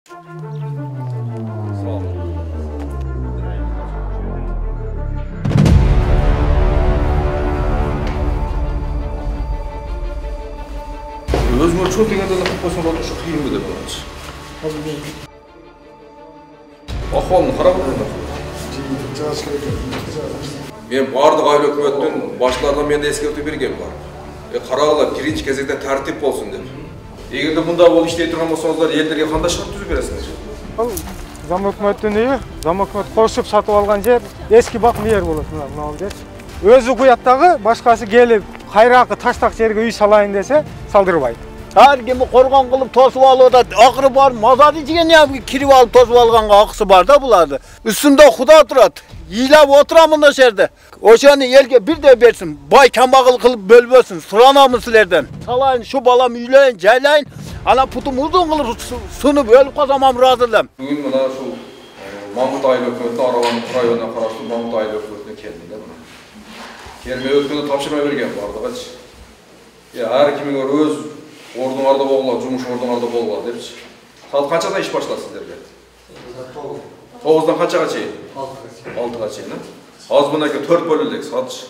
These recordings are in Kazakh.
Özgür çok degende de qo'ysan bo'ladi, shu qiyinmi deb o'ylash. Ahvolni qarab o'rindi. Men bardiq oila hukumatdan boshlardan menda eskartib bergan bor. Qaranglar, birinchi кезекте tartib bo'lsin deb. Eğer bunda bol işley turgan bolsаңыздар, ellerге qanday shart tuzib berasizlar? Zam hukumatdan iyi, zam hukumat qo'shib satib olgan yer eski bakım yer bo'ladi, mana bu yer. Özü kuyatdagi boshqasi kelib, qayraqi tashtaq yerga uy salayın dese, saldırmaydı. Her kimi qorğon qılıp tosib alıp da akırı var, mazar içine ne kirip alıp tosib alğanga akısı var da bulardı. Üstünde Xudo turat, yilab oturamın da şerde. Oşanı elge bir de versin, bay kambagıl kılıp bölbösün, suranamı silerden. Salayın şu balam üyleyin, ceyleyin, ana putum uzun kılıp sunup ölüp kazamam razılam. Bugün bana şu Mahmut aile hukumatına Aravanın rayonuna qarashlı Mahmut aile hukumatına keldiler buna. Kelmeye ötkünde tapşırma bergen vardı kaç. Ya her kimin öz ordunlarda bollar, jumuş ordunlarda bollar dep. Saat qanchadan iş başlar sizlerge? 9'dan qanchaga çeyin? 6'ga çeyin. Az bunaki 4 bölüldük saat.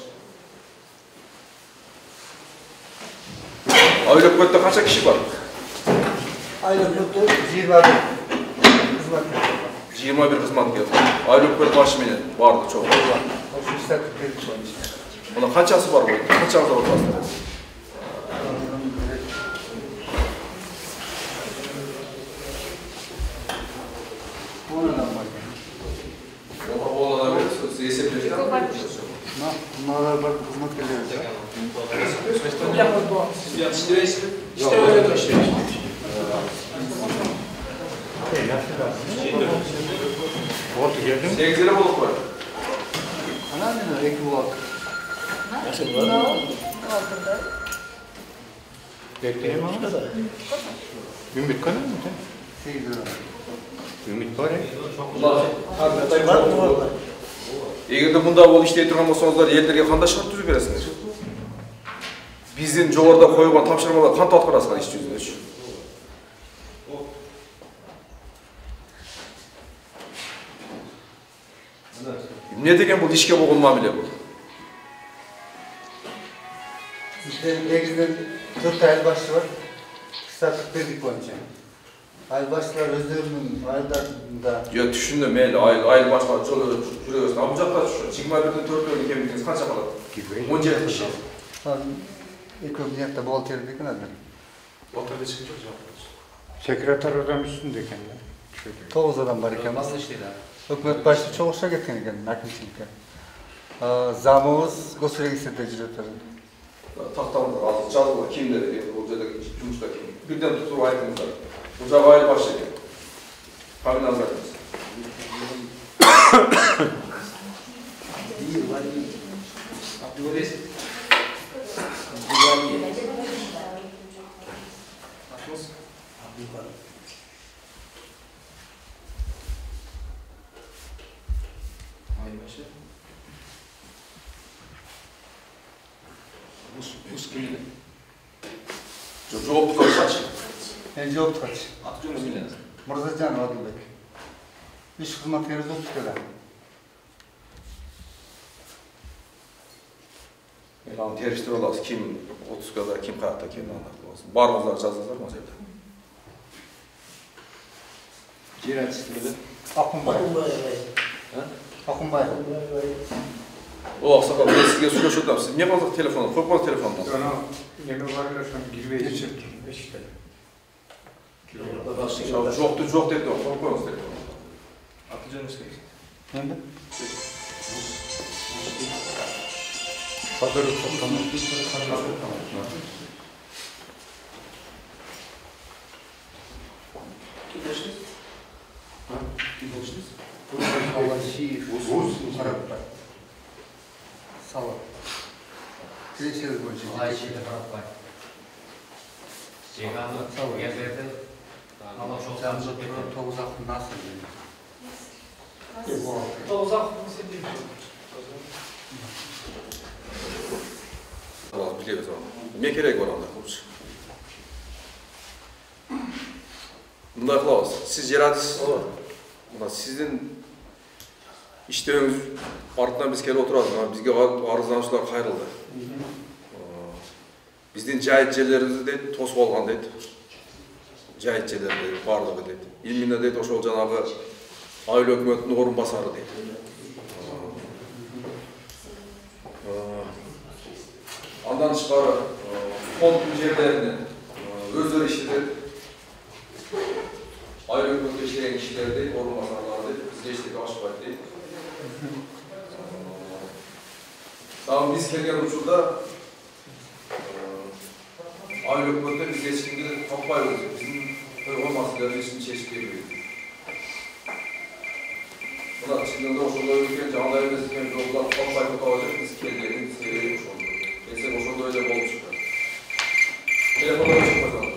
Aile hukumatda qancha kishi bor? Aile hukumatda 21 xizmat. 21 xizmatkor. Aile hukumat başı menen bardı çok. Buna qanchasi bor bu? Qanchasi bor paslar? Bunlar bak hizmet geliyor. Sevgili bulup var. Ana ne ek bu ak. Nasıl var? Bekleyeyim ama. Ümit kanı mı? Ümit var ya. Eğer bunda bol işley turgan bolsаңыздар, ellerge qanday shart tuzib berasizlar? Bizdin jogorda qo'yilgan topshirmalar qanday atqarasizlar ish жүзүндө? Ne degen bu ishga bo'lgan muomala bu? Bizde negizden 4 ayıl başı var. Kısaltık verdik boyunca. Ayıl başlar özlerinin ayıllarında. Ya düşündüm, ayıl başlar jürüyorsun. Ama bu jakta 21'den 4 bölüm kemikiniz qancha qoladi? 17 kishi. İlk niyette bol terdik nedir? Oturda chiqib jo'q. Sekreter adam üstündeyken ya. 9 adam var iken. Hükümet başta çok hoşa getiren iken, nakilçilikte. Zamımız Gösterigis'te cüretleri. Taxtamda azı жазылып кийимдер эми бул жерде жумушта кийим. Бирден туруп айтыңыздар. Бул жагы айыл башы экен. Кабыл назарыңыз. Жооп турсачы. Ben cevap kaç. Аты жөнүңүз билем. Murzacan Adılbek. İş hizmetkeriz olmuş kadar. Elan teriştir olası kim 30 kadar kim qayakta kim anlaqlı olsun. Barыңыздар жазыңыздар мына жерде. Жер әдістілігі. Akınbay. Akınbay. O ақсақал, мен сізге сөйлесіп отырмын. Сіз не қылдық телефонды? Қойып қойыңыз телефонды. Неме барылар шаны girmeye geçirdim. Жоқ деді ғой, қойып қойыңыз телефонды. Аты жөніңіз кім? Енді? Қадыры тоқтамы. Sağ ol. Teşekkür ederim. Sen Toğuz Akın nasıl dedin? Toğuz Akın nasıl dedin? Biliriz ama. Ne gerek var onda? Мындай кылабыз. Сиз жер адисиз. Мына сиздин иштөөңүз артынан биз келип отурабыз. Бизге арыздануучулар кайрылды. Биздин жайыт жерлерибизди дейт тосуп алган дейт. Жайыт жерлерди бардыгы дейт. Именно дейт ошол жанагы айыл өкмөтүнүн орун басары дейт. Андан тышкары фонддун жерлерини өздөрү иштетет. Айыл өкмөтүндө иштеген кишилер дейт, орун басарлары дейт, бизге эчтеке ашпайт дейт. Дагы биз келген учурда айыл өкмөттө биз эч кимди таппайбыз. Биздин койгон маселелерди эч ким чечип бербейт. Мына чындыгында ошондой экен, жагдай эмес экен, жолдор таппай турабыз, биз келгенин себеби ошондо. Келсек ошондой эле болуп чыкты. Телефонго чыкпайт.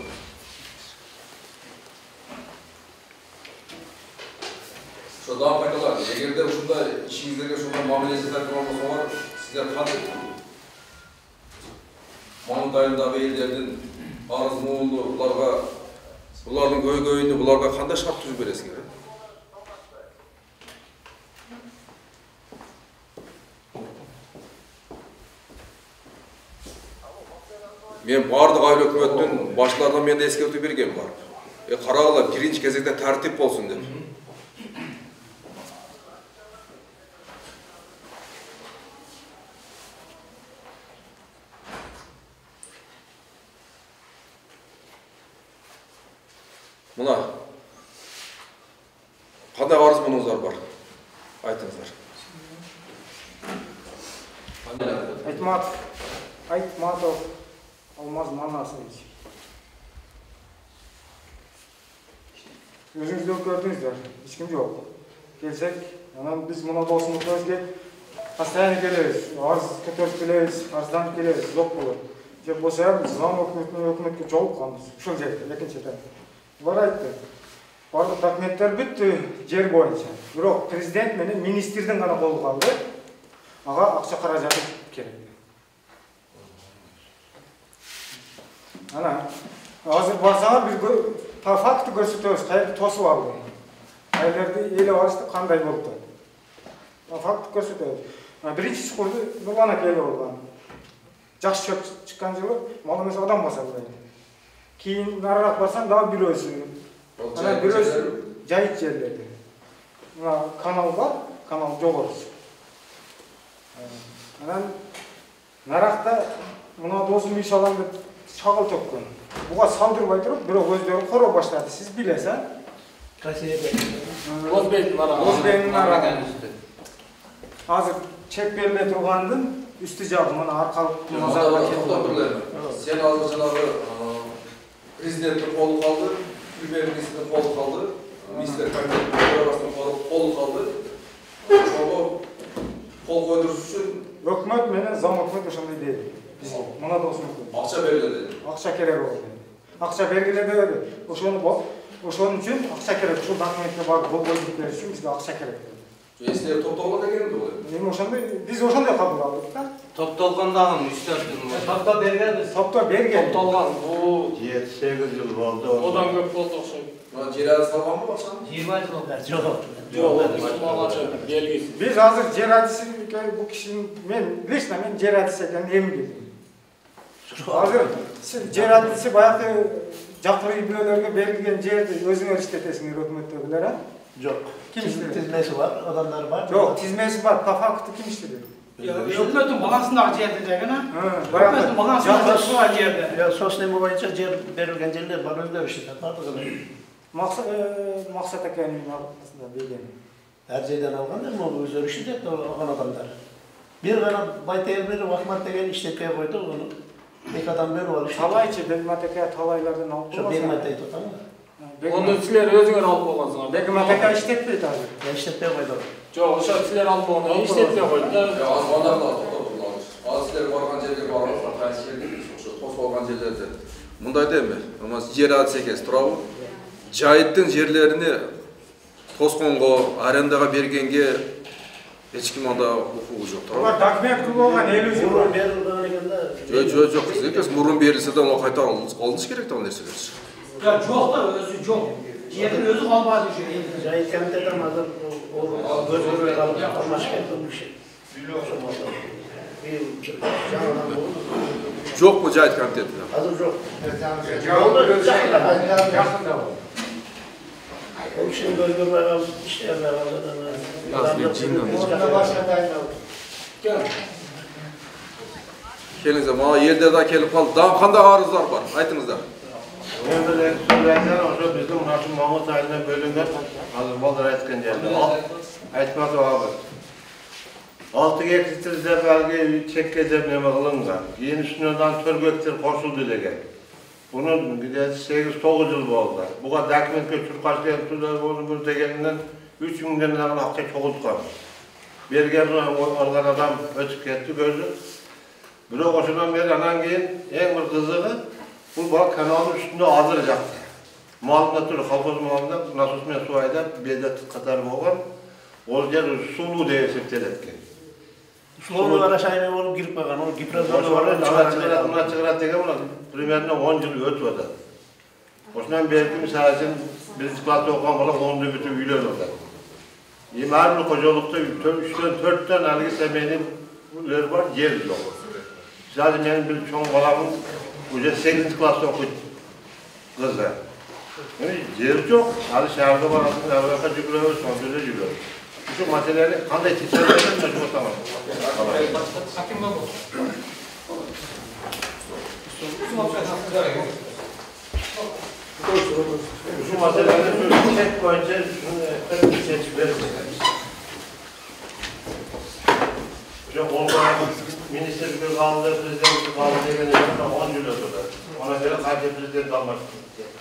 Şuradan paydalar, eğer de şurada işinizde şurada muamele ederken olmasa var, sizler katıl. Mahmut ayında beylerinin arız muğuldu, bularga göy-göyünü, bularga qanday şart tüzüp beresizler? Men bardıq ayыл өкмөттүн башларынан мен эскертүү берген бар. Карагыла, биринчи кезекте тартип болсун деп. Mına, qanday arız munuzlar var? Aytыңыздар. Айтматов Алмаз Манасович. Өзүңүздөр көрдүңүздөр, эч ким жок. Келсек, анан биз мына досумузга постоянно келебиз, арыз көтөрүп келебиз, арызданып келебиз, жок болот. Же болсо зам өкмөткө жолукканбыз, ушул жерде, экинчи этап. Булар айтты, бардык документтер бүттү жер боюнча. Бирок президент менен министрдин гана колу калды. Ага акча каражаты керек. Ana, hazır barsalar bir fakti gösteririz, kayıp tosu aldı. Aylarda ele varıştı, kanday oldu. Fakti gösteririz. Birinci çıkırdı, Nurlana kele oldu. Jaş çöp çıkan yılı, malı mesela adam basardı. Keyin nararak barsan daha bir özü. Ana bir özü, cahit yerlerdi. Kanal var, kanal joğuruz. Ana, narakta, buna dozum iş alandı. Çağıl tökkün. Buğa saldırmay durup, biri özdörü koro başladı. Siz bilesen. Kaçıya bekliyor? Ozbey'in arağı. Hazır çek vermeye durgandın, üstü cevabı, bana arkalık nazarla ketті. Sen hazır janagı prezidentin kolu kaldı, Premier-ministrin kolu kaldı, Minister Kabinetinin kolu kaldı. Çoğu kol koyduruş üçün Ökmet menen zam ökmet ошондой дейт. Бизге мына досум. Акча берилди. Акча керек болду. Акча бергиле dedi. Ошон үчүн акча керек. Ушул документке барып кол коюп бериш үчүн бизге акча керек dedi. Эсилер топтолгон дегенди бул. Эми ошондой биз ошондой кабыл алдык да. Топтолгондагы 3-4 күн. Топто бергенбиз. Топто берген. Топтолгон. Бул 7-8 жыл болду. одан көп болду окшойт. Мына жер азы салганбы акчаны? 20 жыл болду. Жок, белгисиз. Biz hazır cer hadisi bu kişinin lично men cer hadisi ekeni emin bildim. Hazır cer hadisi bayakı Jakır İbnelerge verilgen жерди özüңөр işletesиңер өкмөттөгүлөр, ha? Yok. Kim işledi? Tizmesi var, adamlar var. Yok, tizmesi var. Fakti kim işledi? Өкмөттүн балансындагы жерди деген, ha? Bayakı. Өкмөттүн балансындагы турган жерде. Ya sosyal boyunca cer verilgen yerler var, özler işler. Maksat ekeninin aslında bilgen. Her şeyden algan da mı özler işler algan adamlar. Bir gana baytayır biri Ahmet degen işletmeye koydu onu. Bir adam böyle var işte. Talayçı, Begmatekaya talaylardan alıp Şu Begmatekayı tutan mı? Onu sizler özüңөр alып болгонсуңар. Begmatekaya işletmeydi abi. Ya işletmeye koydu. Жок, ошо силер алып болгону иштетпей койду да. Az bandarlar to'xtab az sizlar borgan yerga borib, qaysi yerga o'sha to'sib olgan yerlarda. Bunday deymi? Ama yer hadisi ekes turabı. Жайыттын жерлерини тосқонго, арендаға бергенге эч ким анда укугу жок. Олар документ кылган 50 жыл бар. Жок, мурун берилсе да аны кайта алыш керек да ал нерселер. Ya жок да, өзү жок. Yerin özü kalmadı şey. Cahit Kent'ten hazır o gözleri alıp amaç bir şey. Bir canlıdan olur. Çok mu Cahit Kant'ta? Hazır yok. Yakında var. O için gözleri alıp işlerine alıp. Nasıl bir cinle mi? Orada başka dayanalım. Kelinize, bana yerlerden kelip kaldı. Daha kanda arızlar var, aytınızlar. Endi söyleyen o'sha bizning mana shu Mahmud aydan bölüngan hozir Boldir aytgan yerda. Aytmadi abi. 6 gektar belki çekke deb nima qilingan. Keyin ustidan 4 gektar qo'shildi degan. Bunun bir de 8-9 yıl bo'ldi. Bu kadar dokumentga turqashlar turlar bo'ldi degandan 3 mingdan yaqin aqcha cho'g'ilgan. Bergan olgan adam o'tib ketdi gözü. Biroq o'shadan beri anan keyin eng bir qizig'i bu bak kanalın üstünde azdıracaktı. Malımda türlü kalkoz malımda nasosmen su ayda bedet kadar olan o yer sulu diye septeletken. Sulu aşağıya olup girip bakan, onu giprazonu Sonra var. buna çıkarat degen buna primерно 10 yıl ötüyordu. Osman belki misal için birinci klasse okuyan falan 10'da bütün üyler orada. İmarlı kocalıkta 3'ten 4'ten halde semeniler var, yer yok. Zaten benim bir çoğun balamın Uca 8. klasta okuydu kızlar. Yani yer yok. Hadi şehirde var aslında. Avrupa cübülüyor, son sözü cübülüyor. Şu meseleleri kanday çiçeklerden de tamam. Şu meseleleri çek boyunca şunu seçip verir. Şu Bolgar'ın ministerlik kaldı, prezidentlik kaldı diye 10 yıl ötürdü. Ona göre karşı prezident almak istedim.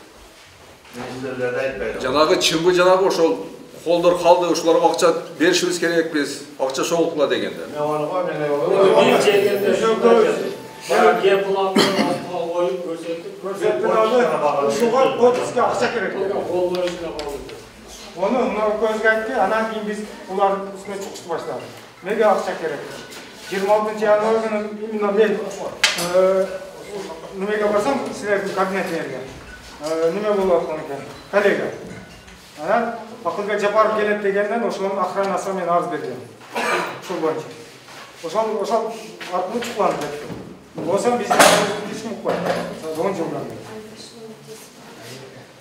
Ministerlerde aytmayın. Janagı çımgı janagı oşol koldur kaldı, uşulara akça berişimiz gerek biz. Akça soğukla degende. Ne onu koy, ne onu. Bir çekende şöyle yapılanları koyup Көрсетті алды, ұшуға отызға ақша керек. kolları içine bağlı. Оны мына көзге айтты, анан кейін біз олардың үстіне чұқышты баштадық. Неге ақша керек? 26 январь күні именно мен немеге барсам, сілердің кабинеттерге. Неме болып жатқан екен, коллега. Анан Ақылбек Жапаров келеді дегеннен ошоның охранасына мен арыз берген. Ошол боюнча. Ошол аркылуу чукуланып кетти. Болсам биздин ешким укпайт. 10 жылдан бери.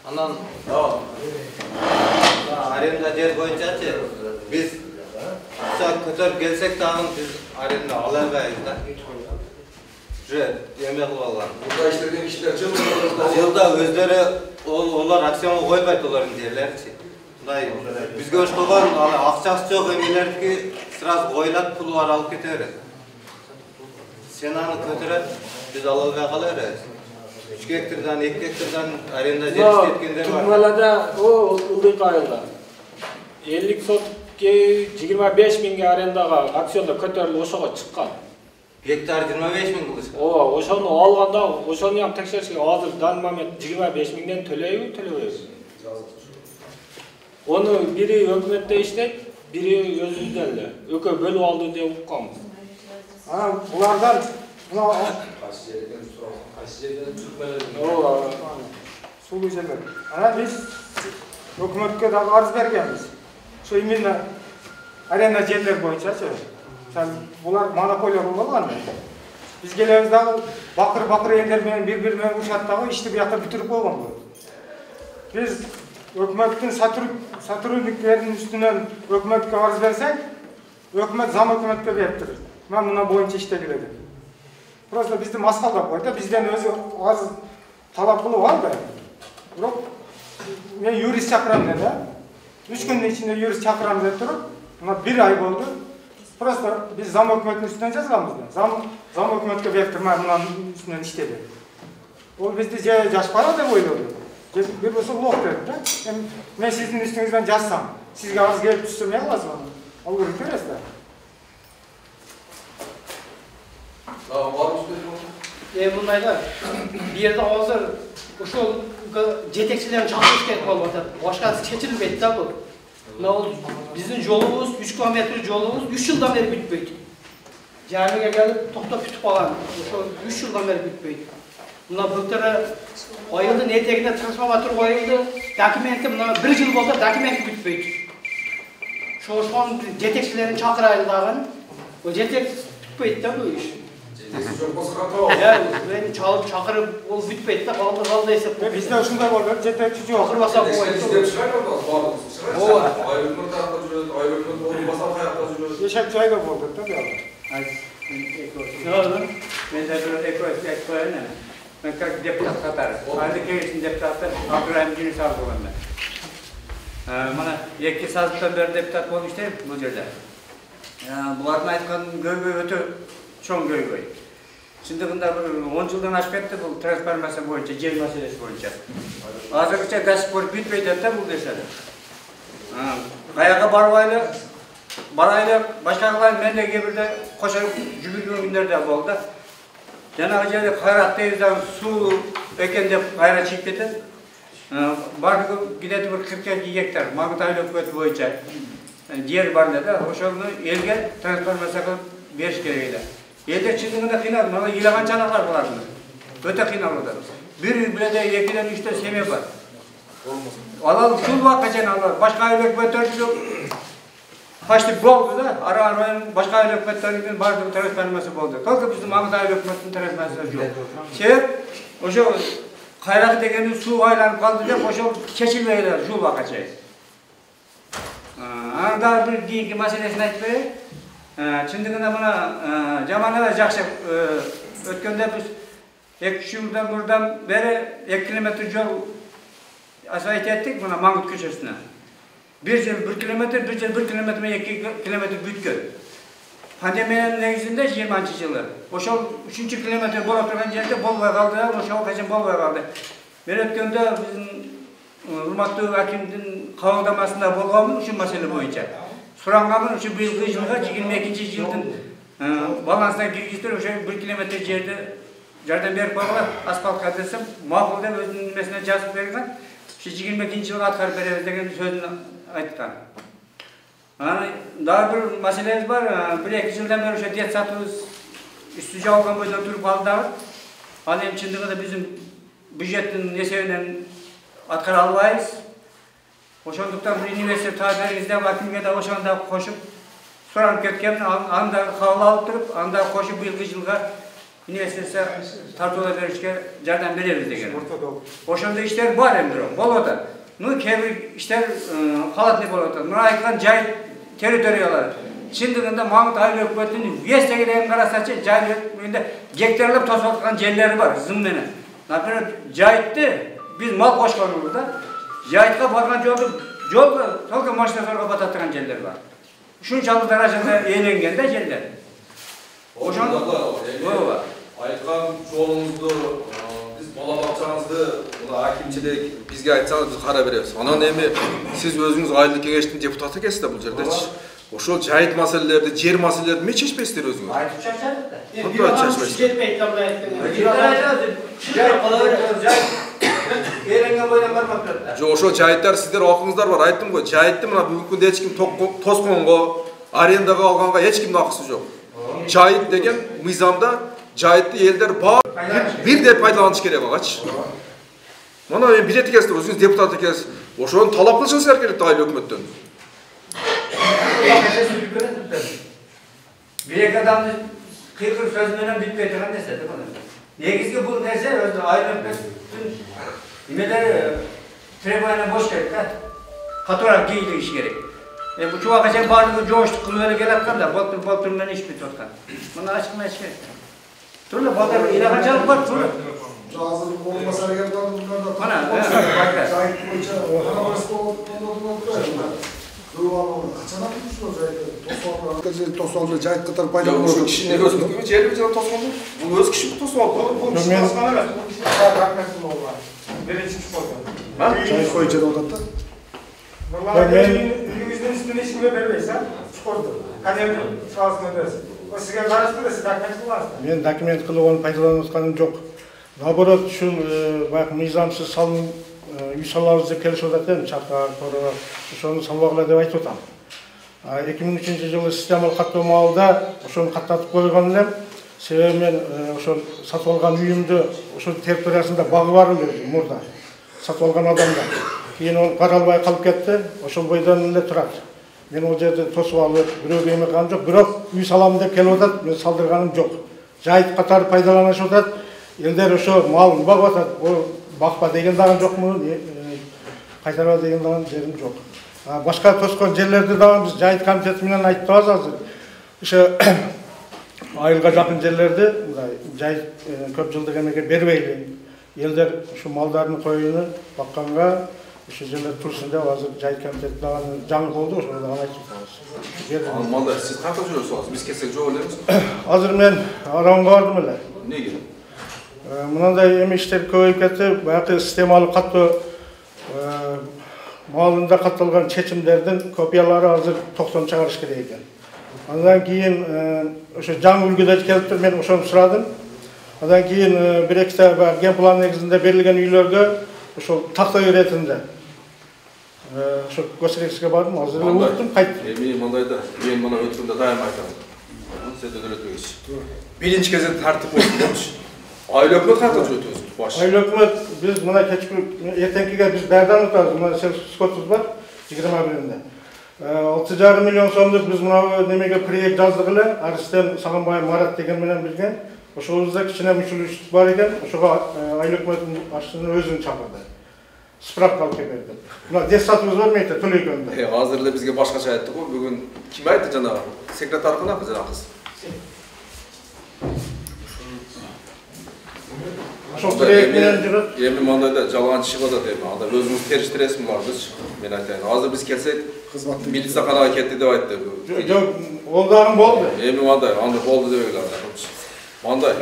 Анан аренда жер боюнчачы биз акча көтөрүп келсек дагы биз аренда ала албайбыз да. Уже эме кылып алган. Burada işlerden kişiler Жылда өздөрү олар акцияга койбойт олардын жерлеричи. Мындай бизге ошкогон акчасы жок эмелердики сразу коюлат, пулу бар алып кете берет. Сен аны көтөрөт, биз ала албай кала беребиз. 3 гектардан 2 гектардан аренда жер иштеткендер бар. Турмалада o ылдык айылда 50 сотке 25 миңге арендаға акционда көтөрүлүп ошого чыккан. Гектар 25 миң кылышкан. Ооба, ошону алганда ошону ham текшеришке азыр дан момент 25 миңден төлөйбү, төлөбөйбү. Onu biri hökümette иштейт, biri өзүбүздөн эле. Экөө бөлүп алды деп укканбыз. Анан булардан мына ооба, сулуу жерлер. Анан биз өкмөткө дагы арыз бергенбиз. Ошо именно аренда жерлер боюнчачы. Булар монополия болуп алган. Биз келебиз дагы бакыр элдер менен бири-бири менен урушат дагы ишти буякта бүтүрүп койгон болот. Биз өкмөттүн сотрудниктеринин үстүнөн өкмөткө арыз берсек, өкмөт зам өкмөткө берип турат. Мен мына боюнча иштегиле деп. Просто бизди маскалдап койду, бизден өзү арыз талап кылып алды. Бирок мен юрист чакырам деди. 3 күндүн ичинде юрист чакырам деп туруп, мына 1 ай болду. Просто биз зам өкмөттүн үстүнөн жазганбыз да. Зам өкмөткө берип турмай мынанын үстүнөн иштеди. Ол бизди же жашпара деп ойлоду. Bir bolsa ulaq dedi de. Men sizin üstünüzden жазсам, sizge arız gelip düşürmeye almaz mı? Algorithmi teresi de. Tamam, var mı? Bundayda bir yerde hazır ошол жетекчилердин чакырыш керек болуп атат. Башкасы чечилбейт да бул. Мына биздин жолубуз 3 километр жолубуз 3 жылдан бери бүтпөйт. Жамиге келип токтоп бүтүп калган. Ошол 3 жылдан бери бүтпөйт. Mına böktörü oyuldu, neteginde transformatör oyuldu. Dokumenti mına 1 yıl bolsa dokumenti bitpeydi. Şoşman jetekçilerin çakıraylı dağın. O jetek bitpeydi da bu iş. Ya ben çalıp çakırıp ol bitpeydi de kaldı esep. Bizde uşunday boldu, jetekçi yok. Çakırmasa bu oyuldu. Yaşak joyda boldu tabii abi. Ne oldu? Ben de bir ekoyun ama. Ben kalk deputat katarım. Ayrıca köyün deputatı Abdurrahim Cüneyt Sağlık olanlar. Bana yekki sazlıktan beri deputat olmuş değil bu yerde. Buların aytkan göy öte çoğun göy. Şimdi bunda 10 yıldan aşıp etti bu transformasyon boyunca, yer meselesi boyunca. Azırlıkça gaz korup bitmeydi de bu desedi. Kayağa barayla başkanlar mendege bir de koşarak cübülgün günlerde oldu. Cenab-ı Celle hayrattayızdan su ekende hayrat çekip etti. Barığı gideti bir 42 hektar, Mahmut Aile Hükümeti boyunca yer barında da hoşalını elge transformasyon 5 kereydi. Elde çıktığında kıynadım, ama ilagan çanaklar bulardı. Öte kıynalıdır. Bir bile de 2'den 3'ten semih var. Alal şul vakkaçen alal. Başka aile hükümetleri Haçlı boldu da, ara başka aile hükümetlerinin bardığı transforması boldu. Kalkı bizim Mahmut Aile Hükümeti'nin transforması yok. Sebep, o şu kayrakı degenin su aylanıp kaldı diye, o şu keçilmeyler, şul vakkaçayız. Daha bir deyinki meselesini aytmayı. Şimdi bana zamanında jakşı ötkende biz 2 yıldan buradan beri 2 kilometre yol asfalt ettik buna Mangut köşesine. Bir yıl 1 kilometre, bir yıl 1 kilometre 2 kilometre bütkön. Pandeminin negizinde 20. yılı. O şu 3. kilometre bol oturgan yerde bol var kaldı, o şu kaçın bol var kaldı. Ben ötkende bizim hurmatlı hakimdin kavgamasında bolğamın şu mesele boyunca. Surangamın şu bir yılga 22. yılın balansına girgizdir, o şey 1 kilometre yerde yerden beri bağlar, asfalt kadesem, mahvolda özünün nimesine yazıp verirken, şu 22. yılga atkar bereriz degen sözünü aytkan. Daha bir meselemiz var, 1-2 yıldan beri şu diyet satıyoruz, üstüce olgan boyda oturup aldılar. Hem çındığı da bizim büjetin nesevinden atkar almayız. Oşanduktan bir üniversite tabirinizden vakimge de oşanda koşup soran kötken anda kavla alıp anda koşup bir yılga üniversitesi tartola verişke jardan bereriz degen. Oşanda işler var emdir o. Boloda. Nu kebir işler halatlı boloda. Nu ayıklan cahit teritoriyalar. Şimdiğinde Mahmut Aile Hükümeti'nin üyesine karasaçı cahilinde gektarlıp tosatkan yerleri var zımnene. Napire cahitti biz mal koşkan burada. Cahit'e bargan yolda tolga maçta sonra batattıran yerler var. Şunçalı derecede eğlengen de yerler. Oşan bu var. Aytkan yolumuzdu, biz bola bakçanızdı, hakimçilik bizge aytsanız biz kara bereriz. Anan emi siz özünüz Aile Kengeşti'nin deputatı kesdi bu yerde. Oşol cahit meselelerde, cer meselelerde mi çeşmesizdir özünüz? Aytıp çarşadık da. Bir adam şirket tamla Oşol cahitler sizler akыңızдар бар, ayttım go. Cahitти мына бүгүнкү күндө эч ким тосконго, арендага алганга эч кимдин акысы жок. Cahit деген мыйзамда cahitти элдер бирдей пайдаланыш керек агачы. Мына мен билети кесип, өзүңүз депутат экенсиз. Ошону талап кылышыңыз керек Aile Hükümeti'nden. Bir adamın kırkır sözünden bitmedi lan desedi bana. Negizki bu neyse özde Aile Hükümeti'nin nimeleri trebana boş gerek ha. Katırak giydi iş gerek. Bu çoğu kaçan bağırdı coştu kılığına gerek kan da baltırından iş bir tutkan. Bana açıkma iş gerek. Turla baltır ilahan çalıp var turla. Hazırlık olmasa gerek kaldı bunlar da. Bana bakar. Cahit boyunca bana başka olduğunu kaçana tutuşuyor zaten. Tosvalda cahit kadar payda Yok, şu kişinin özünü gibi ciğerli bir canı tosvaldı. Bu öz kişi mi tosvaldı? Bu kişi tosvaldı evet. Bu kişi rahmetli oldu. Birinci kişi oldu. Ha? Cahit koyunca da odatta. Vallahi ben ülkemizin üstüne hiç kime vermeysen çıkordu. Kademin sağlığına dersin. O sizge karıştı da siz dokument kılarsın. Ben dokument kılıp onu paydalanatkaным жок. Наоборот, ушул баягы мыйзамсыз салым үй салабыз деп келишип атат, чакар, короо, ошону салбагыла деп айтып атам. 2003 жылы системалык каттоо маалында ошону каттатып койгон элем. Себеби мен ошол сатып алган үйүмдү ошол территориясында багы бар эле мурда. Сатып алган адамдар. Кийин onu кара албай калып кетти. Ошол бойдон эле турат. Мен ол жерде тосуп алып, бирөөгө эме жок, бирок үй салам деп келип атат, мен салдырганым жок. Жайыт катары пайдаланышып атат. Элдер ошо малын багып атат. О бакпа деген дагы жокму? Кайтарба деген дагы жерим жок. Башка тоскон жерлерди дагы биз жайыт комитети менен айтып атабыз азыр. Ошо айылга жакын жерлерди мындай жайыт көп жылдык эмеге бербейли. Элдер ушу малдарын коюуну бакканга ошо жерлер турсун деп азыр жайыт комитети дагы жаңы болду, ошону дагы айтып атабыз. Малдар сиз кантип жүрөсүз? Биз келсек жок элебиз. Азыр мен Аранга бардым эле. Неге? Мындай эме иштер көбөйүп кетти. Баягы системалык каттоо малында катталган чечимдердин копиялары азыр 90 чыгарыш керек экен. Андан кийин ошо жаңы үлгүдө келиптир, мен ошону сурадым. Андан кийин бир-эките ген план негизинде берилген үйлөргө ошол такта иретинде ошо госрегистрге бардым, азыр уктум, кайттым. Эми мындайда, мен мына өткөндө дайым айтам. Сен дөөлөтпөйсүз. Биринчи кезек тартип болсун депчи. Айыл өкмөт кантип өтөбүз? Баш. Айыл өкмөт биз мына кечки эртеңкиге биз даярданып атабыз. Мына скотубуз бар 21-inde. 6,5 миллион сомдук биз мына немеге проект жаздык эле. Арыстан Сагынбаев Марат деген менен билген. Ошобузда кичине мүчүлүштүк бар экен. Ошого айыл өкмөттүн башчысынын өзүн чакырды. Справка алып берди. Мына десатыбыз бермейт, төлөйгөндө. Азыр эле бизге башкача айтты го. Бүгүн ким айтты жанагы? Секретар кынакы жана кыз. Ошол проект менен жүрөт. Эми мындайда жалган чыгып атат эми. Анда өзүңүз териштиресиң барбыз. Мен айтайын. Азыр биз келсек, милицияканага кетти деп айтты. Жок, ол дагы болду. Эми мындай, анда болду деп эле. Мындай.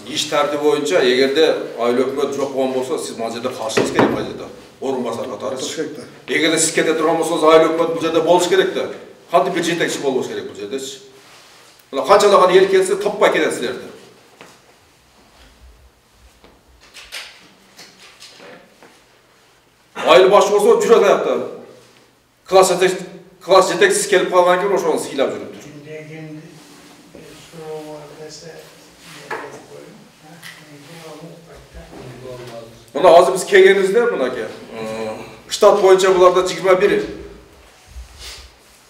Иш тартиби боюнча, эгерде айыл өкмөт жок болгон болсо, сиз мына жерде калышыңыз керек мына жерде. Орун басар катары. Эгерде сиз кете турган болсоңуз, айыл өкмөт бул жерде болуш керек да. Кантип бир жетекчи болуш керек бул жердечи. Мына канчалаган эл келсе, топпай кетет силерди. Айыл башы болсо жүрөт аякта. Класс жетекчиси келип калган экен, ошону сыйлап жүрүптүр. Мына азыр биз келгенибизде мынаке. Штат боюнча буларда 21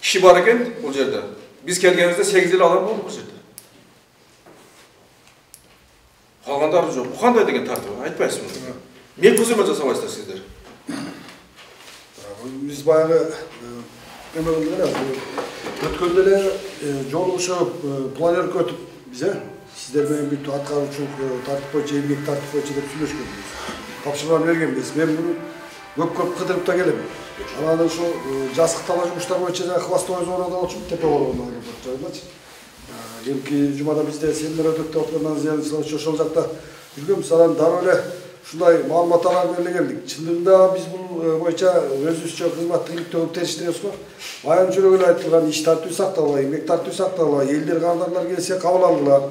киши бар экен бул жерде. Биз келгенибизде 8 адам болду бул жерде. Калгандары жок. Бу кандай деген тартып? Айтпайсызбы? Мен көзөмө жасабайсыздар сиздер. Биз баягы эме кылдык эле. Өткөндө эле жол ошо планерка өтүп биз сиздер менен бүт аткаруучулук тартип боюнча, эмгек тартип боюнча деп сүйлөшкөнбүз. Тапшырманы бергенбиз. Мен буну көп кыдырып да келем. Анан ошо жазык тала жумуштар боюнча жана хвостовой зонада болчу тепе болгондон жайдачы. Эмки жумада бизде семинар өтөт деп аткандан зыян ошол жакта жүргөнбүз. Анан дароо эле ушундай маалыматтарды бере келдик. Чындыгында биз бул боюнча өзүбүзчө кызматтуулукту териштиребиз го. Баягы жүрөк эле айтылган иш тартиби сакталбай, эмгек тартиби сакталбай, элдер кардарлар келсе кабыл алгыла.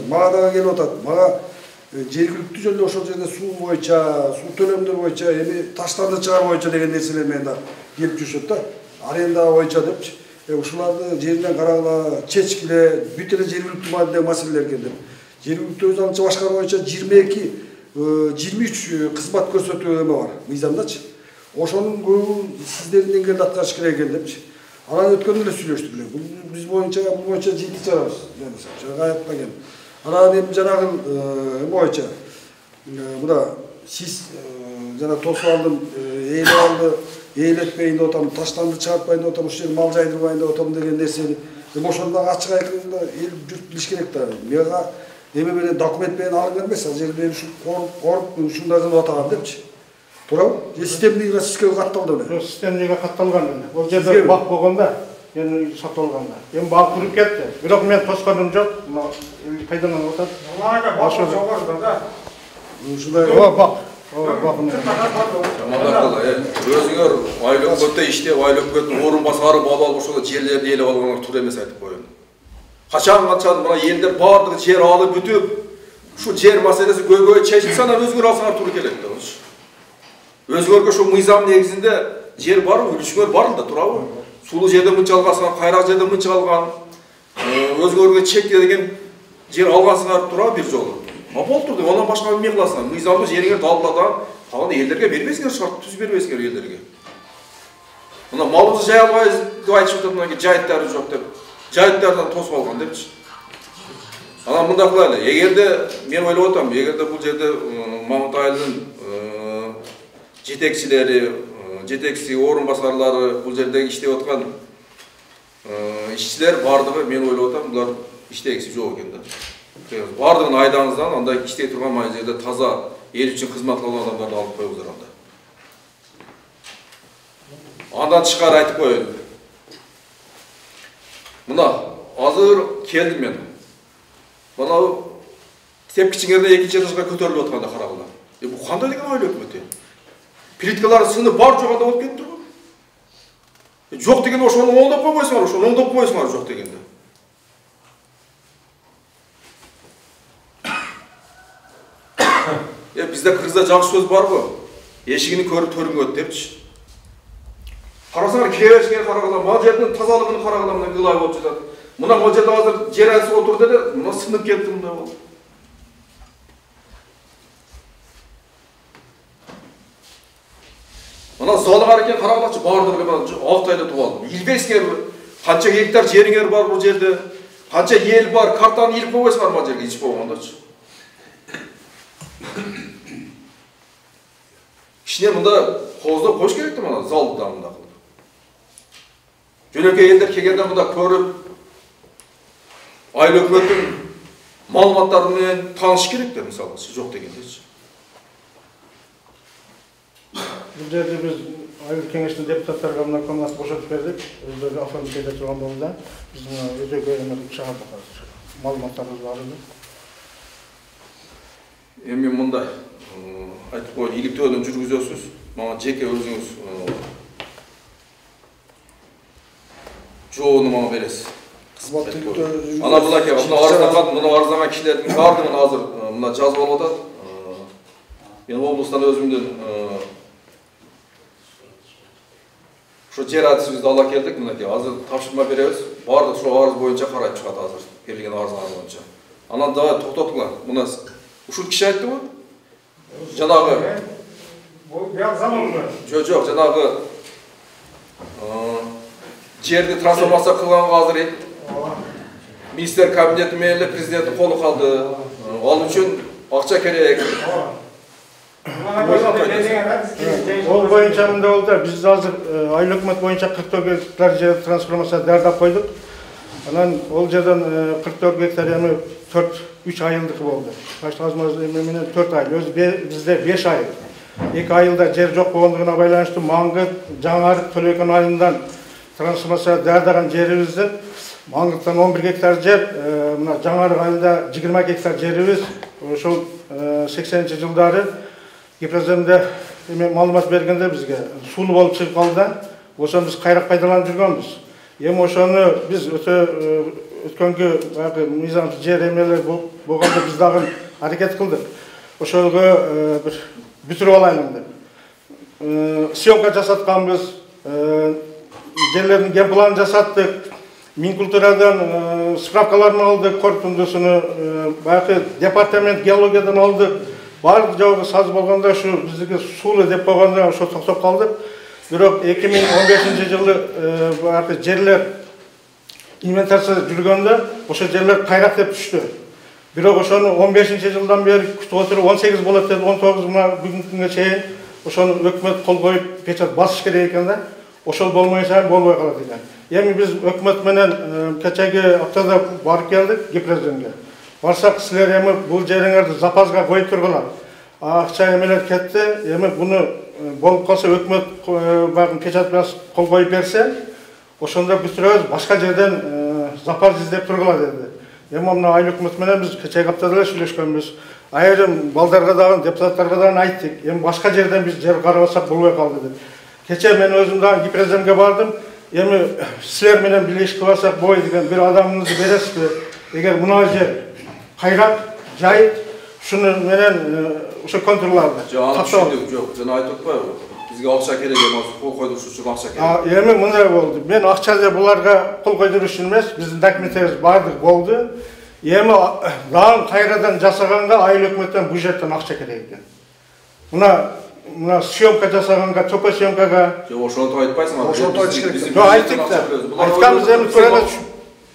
Мага дагы келип атат. Мага жергиликтүү жөнүндө ошол жерде суу боюнча, суу төлөмдөр боюнча, эми таштарды чыгаруу боюнча деген нерселер менен да келип жүрүшөт да. Аренда боюнча депчи. Ушуларды жеринен карагыла, чечкиле, бүт эле жергиликтүү маселелер маселелер экен деп. Жергиликтүү өз алынча башкаруу боюнча 22-23 кызмат көрсөтүү эме бар, мыйзамдачы. Ошонун көбү сиздердин деңгээлде аткарыш керек экен депчи. Анан өткөндө эле сүйлөштүк эле. Биз боюнча жети чыгарабыз. Жана аяктаган. Анан эми жанагы эме боюнча мына сиз жана тосуп алдым, ээлеп алды, ээлетпейин деп атам, таштанды чыгартпайын деп атам, ушул жерге мал жайдырбайын деп атам деген нерсени ошондо ачык айтканда эл журт билиш керек да. Мага эме менен документ менен алынган эмес, ал жерде коруп ушундай кылып атаган депчи. Туурабы? Системдик сизге катталды эле. Системдик катталган эле. Ол жерде бак болгондо, эми сатып алганда. Эми бак куруп кетти. Бирок мен тосконум жок. Пайдаланып атат. Ошо жогоруда да. Ушундай бак. Өзүңөр айыл өкмөттө иштеп, айыл өкмөттүн орун басары болуп алып ошол жерлерди ээлеп алгандар туура эмес айтып коеюн. Качан мына элдер баардыгы жер алып бүтүп, ушу жер маселеси көйгөй чечилсе анан өзүңөр алсаңар туура келет да. Өзүңөргө ошо мыйзам негизинде жер бар, үлүшүңөр бар да, туурабы? Сулуу жерде мынча алгансыңар, кайрак жерде мынча алган. Өзүңөргө чек деген жер алғансыңар тұра бір жолы. Болып тұрды, онан башқа білмей қыласыңар. Мыйзамды жеріңерді алладан, қалғанда елдерге бермесіңер, шарт түз бермесіңер елдерге. Мына малымызды жай албайыз деп айтып жататыннан кейін жайыттары жоқ деп, жайыттардан тосып алған депші. Ана мында қылайлы, егерде мен ойлап отырмын, егерде бұл жерде Мамытайлың жетекшілері, жетекші орынбасарлары, бұл жердегі іштеп отқан işçiler bardығы мен ойлап отырмын, бұлар іштегісі жоқ екен да. Бардығын айдаңыздан, андай іштей тұрған май жерде таза ел үшін қызмет қылған адамдарды алып қойыңыздар анда. Андан шығар айтып қойын. Мына азыр келдім мен. Мынау тепкішіңерде екінші этажға көтеріліп отқанда қарағыла. Бұл қандай деген ойлы өкіметі? Плиткалары сынып бар жоғанда болып кетті тұр. Жоқ деген ошоны оңдап қоймайсыңар, ошоны оңдап қойсыңар жоқ дегенде. Бізде Кыргызда жақсы сөз бар ғой. Ешігini көріп төрің өт депші. Қарасаңар кебешіңе қарағыла, мал жердің тазалығын қарағыла мына гылай болып жатады. Мына мал жерде азыр жер әлсі отыр деді, мына сынып кетті мында ол. Мына залығар екен қарағылақшы бардығы алтайды туалды. Илбесіңер, қанша гектар жеріңер бар бұл жерде, қанша ел бар, картаны иліп қойсыңар мал жерге, еш болғандачы. Ішіне мұнда қоздап қойш керекті мұна залды дамында қылып. Жөнеке елдер кегенде мұнда көріп, айлы өкіметтің малыматтарымен таныш керекті, мысалы, жоқ дегендейші. Бұл жерде біз айлы кеңештің депутаттарға мұна комнаты қошатып бердік. Өздері афанды кейде тұрған болуда. Біздің өтеге шығардық малыматтарымыз бар еді. Мен мұнда айтып қойын, иліктеудің жүргізесіз, маған жеке өзіңіз жоғыны маған бересіз. Ана бұл әке, мұны арзанған кішілердің бардығын азыр мұна жазып алып отады. Мен облыстан өзімден şu жер әдісімізді ала келдік, мұнеке, азыр тапшырма береміз, бардық şu арыз бойынша қарайтып шығады азыр, берілген арызлар бойынша. Анан давай тоқтатыңlar, мұна ушул киши айтты ғой? Жанағы жоқ, жанағы жерді трансформация қылғанға азыр министр кабинеті менен президенттің қолы қалды. Ал үшін ақша керек. Ол бойынша мында oldu. Biz azır айлы өкімет бойынша 44 гектар жер трансформация дайындап қойдық. Анан ол жерден 44 гектар яғни 3 айылдық болды. Başkanımızın 4 ай, bizde 5 ай. 2 айылда жер жоқ болғандығына байланышты Маңғыт, Жаңарық, Төлөкөн айылынан трансформация дайындаған жерімізді Маңғыттан 11 гектар жер, мына Жаңарық айылда 20 гектар жеріміз, ошол 80-ші жылдары Гипроземде малымат бергенде бізге сулы болып шығып қалды. Ошоны біз қайрақ пайдаланып жүргенбіз. Эми ошоны біз өткөнкү мыйзамсыз жер эмелер болгондо биз дагы аракет кылдык. Ошого бир бүтүрүп алайлын деп. Съемка жасатканбыз, жерлердин генпланын жасаттык, Минкультурадан справкаларын алдык, корутундусуну, баягы департамент геологиядан алдык. Барлык жагы саз болгондо ушу биздики суулуу деп койгондо ошо токтоп калдык. Бирок 2015-жылы баягы жерлер инвентарсы жүргөндө ошо жерлер кайрак деп түштү. Бирок ошону 15-жылдан бери күтүп отуруп 18 болот деп 19 бүгүнкү күнгө чейин ошону өкмөт кол коюп печат басыш керек экен да. Ошол болмойса болбой калат экен. Эми биз өкмөт менен кечеги аптада барып келдик Гипроземге. Барсак силер эми бул жериңерди запасга коюп тургула. Акча эмелер кетти. Эми буну болуп калса өкмөт багын печат басып кол коюп берсе, ошондо бүтүрөбүз, башка жерден запас издеп тургула деди. Эми мына айыл өкмөт менен биз кечеги аптада эле сүйлөшкөнбүз. Айрым балдарга дагы, депутаттарга дагы айттык. Эми башка жерден биз жер карабасак болбой калды деп. Кече мен өзүм дагы Гипроземге бардым. Эми силер менен бийлешип кылсак бой деген бир адамыңызды бересизби? Эгер мына жер кайрак, жай, шуну менен ошо контурларды. Жок, жана айтып атпайбы? Бизге акча керек эмес, кол койдуруш үчүн акча керек. Эми мындай болду. Мен акча деп буларга кол койдуруш үчүн эмес, биздин документтерибиз бардык болду. Эми дагы кайрадан жасаганга айыл өкмөттөн бюджеттен акча керек экен. Мына съемка жасаганга, топа съемкага. Жок, ошону айтпайсыңар. Ошону айтыш керек. Жок, айттык да. Айтканбыз эми туралы.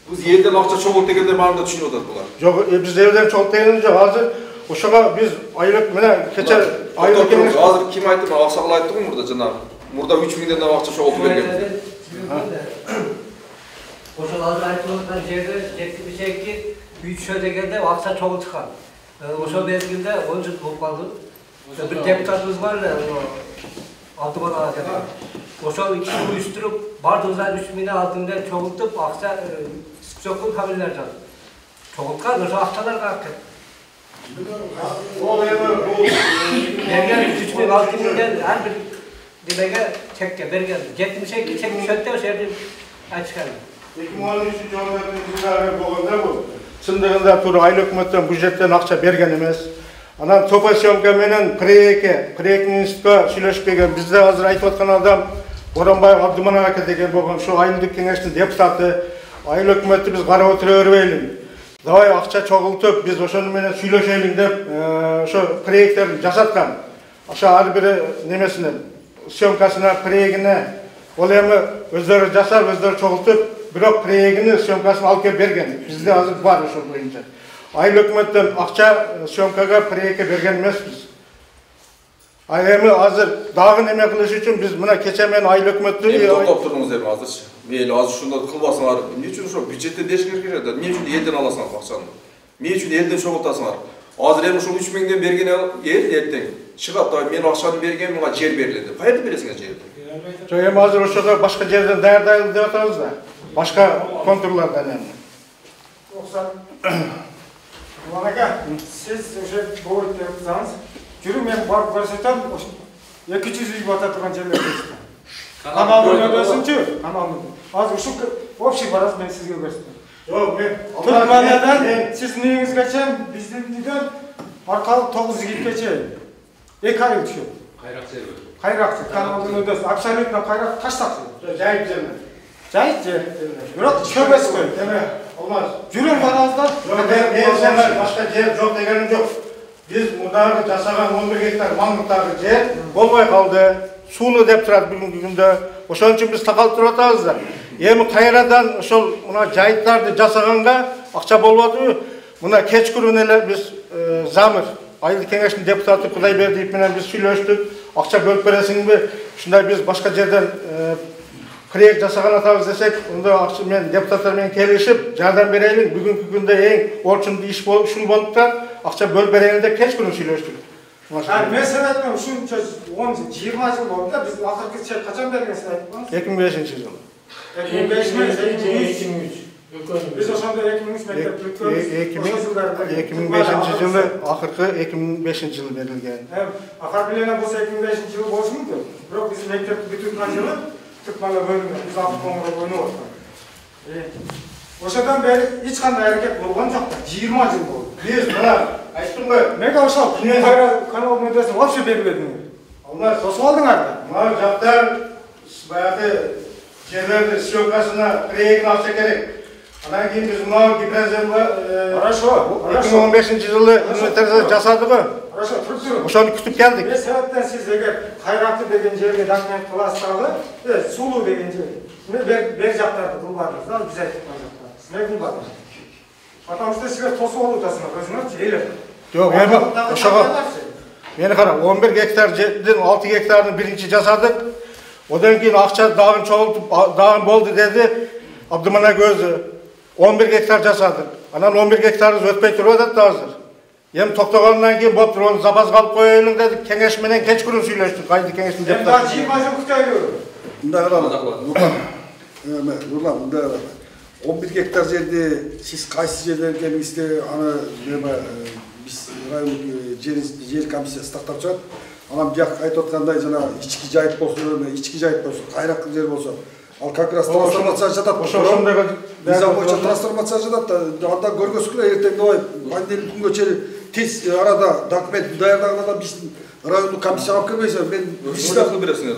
Биз элден акча чогулт дегенде баарында түшүнүп атат булар. Жок, биз элден чогулт дегенimiz жок. Азыр ошого биз айыл мына кече айыл кеңеш. Азыр ким айтты? Аксакал айтты го мурда жанагы. Мурда 3 миңден акча чогултуп берген. Ошол азыр айтып аткан жерде жеткиришекки үчөө дегенде акча чогулткан. Ошол мезгилде 10 жыл болуп калды. Bir deputatımız var ya, Abdüman Ağa dedi. Ошол икisi uyuşturup, bardığızdan 3 mine altında çoğultup, aksa sıkçokun haberler canım. Çoğultkan, ошо akçalar kalktı. Bergen 3 mine altında her bir dibege çekke, bergen. 72 çekmiş ötte o şehirde açıkardı. 2013 жылы болгондо бул чындыгында тура айыл өкмөттөн бюджеттен акча берген эмес. Анан топа съемка менен проектный институтка сүйлөшүп келген. Бизде азыр айтып аткан адам Боронбаев Абдыман ака деген болгон ошо айылдык кеңештин депутаты. Айыл өкмөттү биз карап отура бербейли. Давай акча чогултуп, биз ошону менен сүйлөшөлүң деп ошо проекттерди жасаткан. Ошо ар бири немесине, съемкасына, проектине ол эми өздөрү жасап, өздөрү чогултуп, бирок проектини, съемкасын алып келип берген. Бизде азыр бар ошол боюнча. Айыл өкмөттөн акча съемкага проектке берген эмеспиз. Эми азыр дагы неме кылыш үчүн биз мына кече менен айыл өкмөттү токтоп туруңуз эми азырчы. Мейли азыр ушундай кылбасыңар. Эмне үчүн ошо бюджеттен деш керек эле? Эмне үчүн элден аласыңар акчаны? Эмне үчүн элден чогултасыңар? Азыр эми ушул 3 миңден берген эл эртең чыгат да мен акчаны берген, мага жер берилет деп. Кайерде бересиңер жерди? Жок, эми азыр ошого башка жерден даярдайлы деп атабыз да. Башка контурлардан эми. Ulan aka, siz o'sha bo'g'ib turibsiz. Jurum men borib ko'rsatam, 200 uy bota turgan joylarda. Kanalni o'zimchi, kanalni. Hozir shu общий baraz men sizga ko'rsataman. Yo'q, men Turkmanadan siz neyingizgacha bizning uydan orqali 9 yigitgacha 2 oy tushib. Qayroq kanalni o'zasi absolutno qayroq tashlaqsiz. Joyib jermi? Joyib jer. Biroq ko'pasi qo'y. Olmaz. Jurum barazda başka yer yok degenim yok. Biz mudagı жасаган 11 hektar Mangıtdагы жер болбой калды. Сууну деп турат бүгүнкү күндө. Ошон үчүн биз такалып туруп атабыз да. Эми кайрадан ошол мына жайыттарды жасаганга акча болуп атыбы? Мына кечкүрүн эле биз Замир айыл кеңештин депутаты Кудайбердиев менен биз сүйлөштүк. Акча бөлүп бересиңби? Ушундай биз башка жерден проект жасаган атабыз десек, онда акча мен депутаттар менен келишип, жардам берелик. Бүгүнкү күндө эң орчундуу иш болуп, ушул болуптан акча бөлүп берели деп кеч күнү сүйлөштүк. Мен себептен ушунча 10-20 жыл болду да, биз акыркы чек качан бергенсиз айтып коңуз? 2005-жылы. 2005-2003. Биз ошондо 2003 мектеп бүткөнбүз. 2005-жылы, акыркы 2005-жылы берилген. Акыр билene болсо 2005-жылы болушу мүмкүн. Бирок биз мектепти бүтүргөн жылы Türkmenle bölümde, biz altı konuda oyunu ortak. Oşadan beri hiç kандай hareket olgan yok da, 20 yıl oldu. Biz bana, aytdım mı? Nega oşal, kanal müdüresi vapşe beribedin. Onlar sosu aldın arada. Bunlar japtar, bayatı yerlerde съемкасына проектini акча керек. Анан кийин биз мына гидроземга 2015-жылы инвентаризация жасадык го. Ошону күтүп келдик. Мен себептен сиз эгер Кайракты деген жерге документ кыласызгы, сулуу деген жер. Бер жактарды кылбадыңыз да, биз айтып жатабыз. Мен кылбадым. Потому что силер тосуп алуудасыңар, өзүңөрчү эле. Жок, эми ошого мени кара, 11 гектар жерден 6 гектардын биринчи жасадык. Одан кийин акча дагы чогултуп, дагы болду деди. Абдыман ака өзү 11 гектар жасадык. Анан 11 гектарыбыз өтпөй туруп атат да азыр. Эми токтогондон кийин болуптур, ону запасга алып коелуң дедик. Кеңеш менен кеч күнү сүйлөштүк, айыл кеңештин депутаты. Мен 20 жыл күтөйлү. Мындай Нурлан, мындай 11 гектар жерде сиз кайсы жерлерге эместе аны биз райондук жер комиссиясы тактап чыгат. Анан бияк айтып аткандай жана ички жайыт болсо, кайракты жер болсо, ал как раз трансформация жатат. Ошондойго мыйзам боюнча трансформация жатат да. Анда көргөзгүлө эртең давай пандемия күнгө чейин тез арада документ даярдаганда биздин райондук комиссияга алып келбейсиңер. Мен мисалы бересиңер.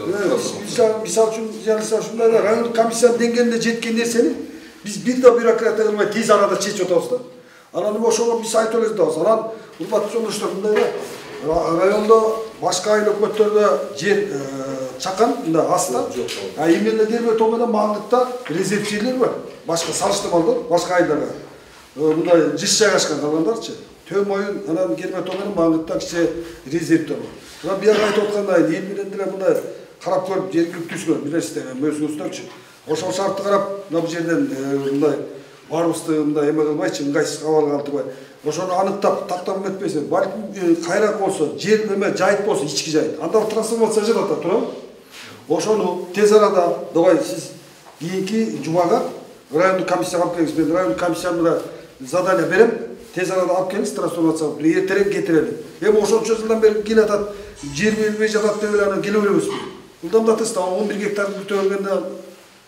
Мисалы үчүн жаныса ушундай да райондук комиссиянын деңгээлине жеткен нерсени биз бир да бюрократия кылмай тез арада чечип атабыз да. Анан ошого биз айтып элек атабыз. Анан урматтуу жолдоштор, мындай да райондо башка айыл өкмөттөрдө жер чакан, мындай аста. А именно Дербетон менен Маңгытта резервчилер бар. Башка салыштырмалуу башка айылдарга. Мындай жыш жайгашкан калгандарчы. Төө моюн анан Дербетон менен Маңгытта кичи резервдер бар. Анан бияга айтып аткандай эл менен деле мындай карап көрүп жергиликтүү түшкөн билесиздер, өзүңүздөрчү. Ошол шартты карап, мына бул жерден мындай барыбызды мындай эме кылбайчы, ыңгайсыз кабыл калтырбай. Ошону аныктап, тактап эметпесе, балким кайрак болсо, жер эме жайыт болсо, ички жайыт. Анда трансформация жатат, туурабы? Ошону тез арада, давай сиз кийинки жумага райондук комиссияга алып келиңиз. Мен райондук комиссияга задание берем. Тез арада алып келиңиз, трансформацияга эртерээк кетирели. Эми ошончо жылдан бери келатат, жер берилбей жатат деп эле анан келе беребизби? Ылдамдатыңыз да 11 гектарды бүтөргөндө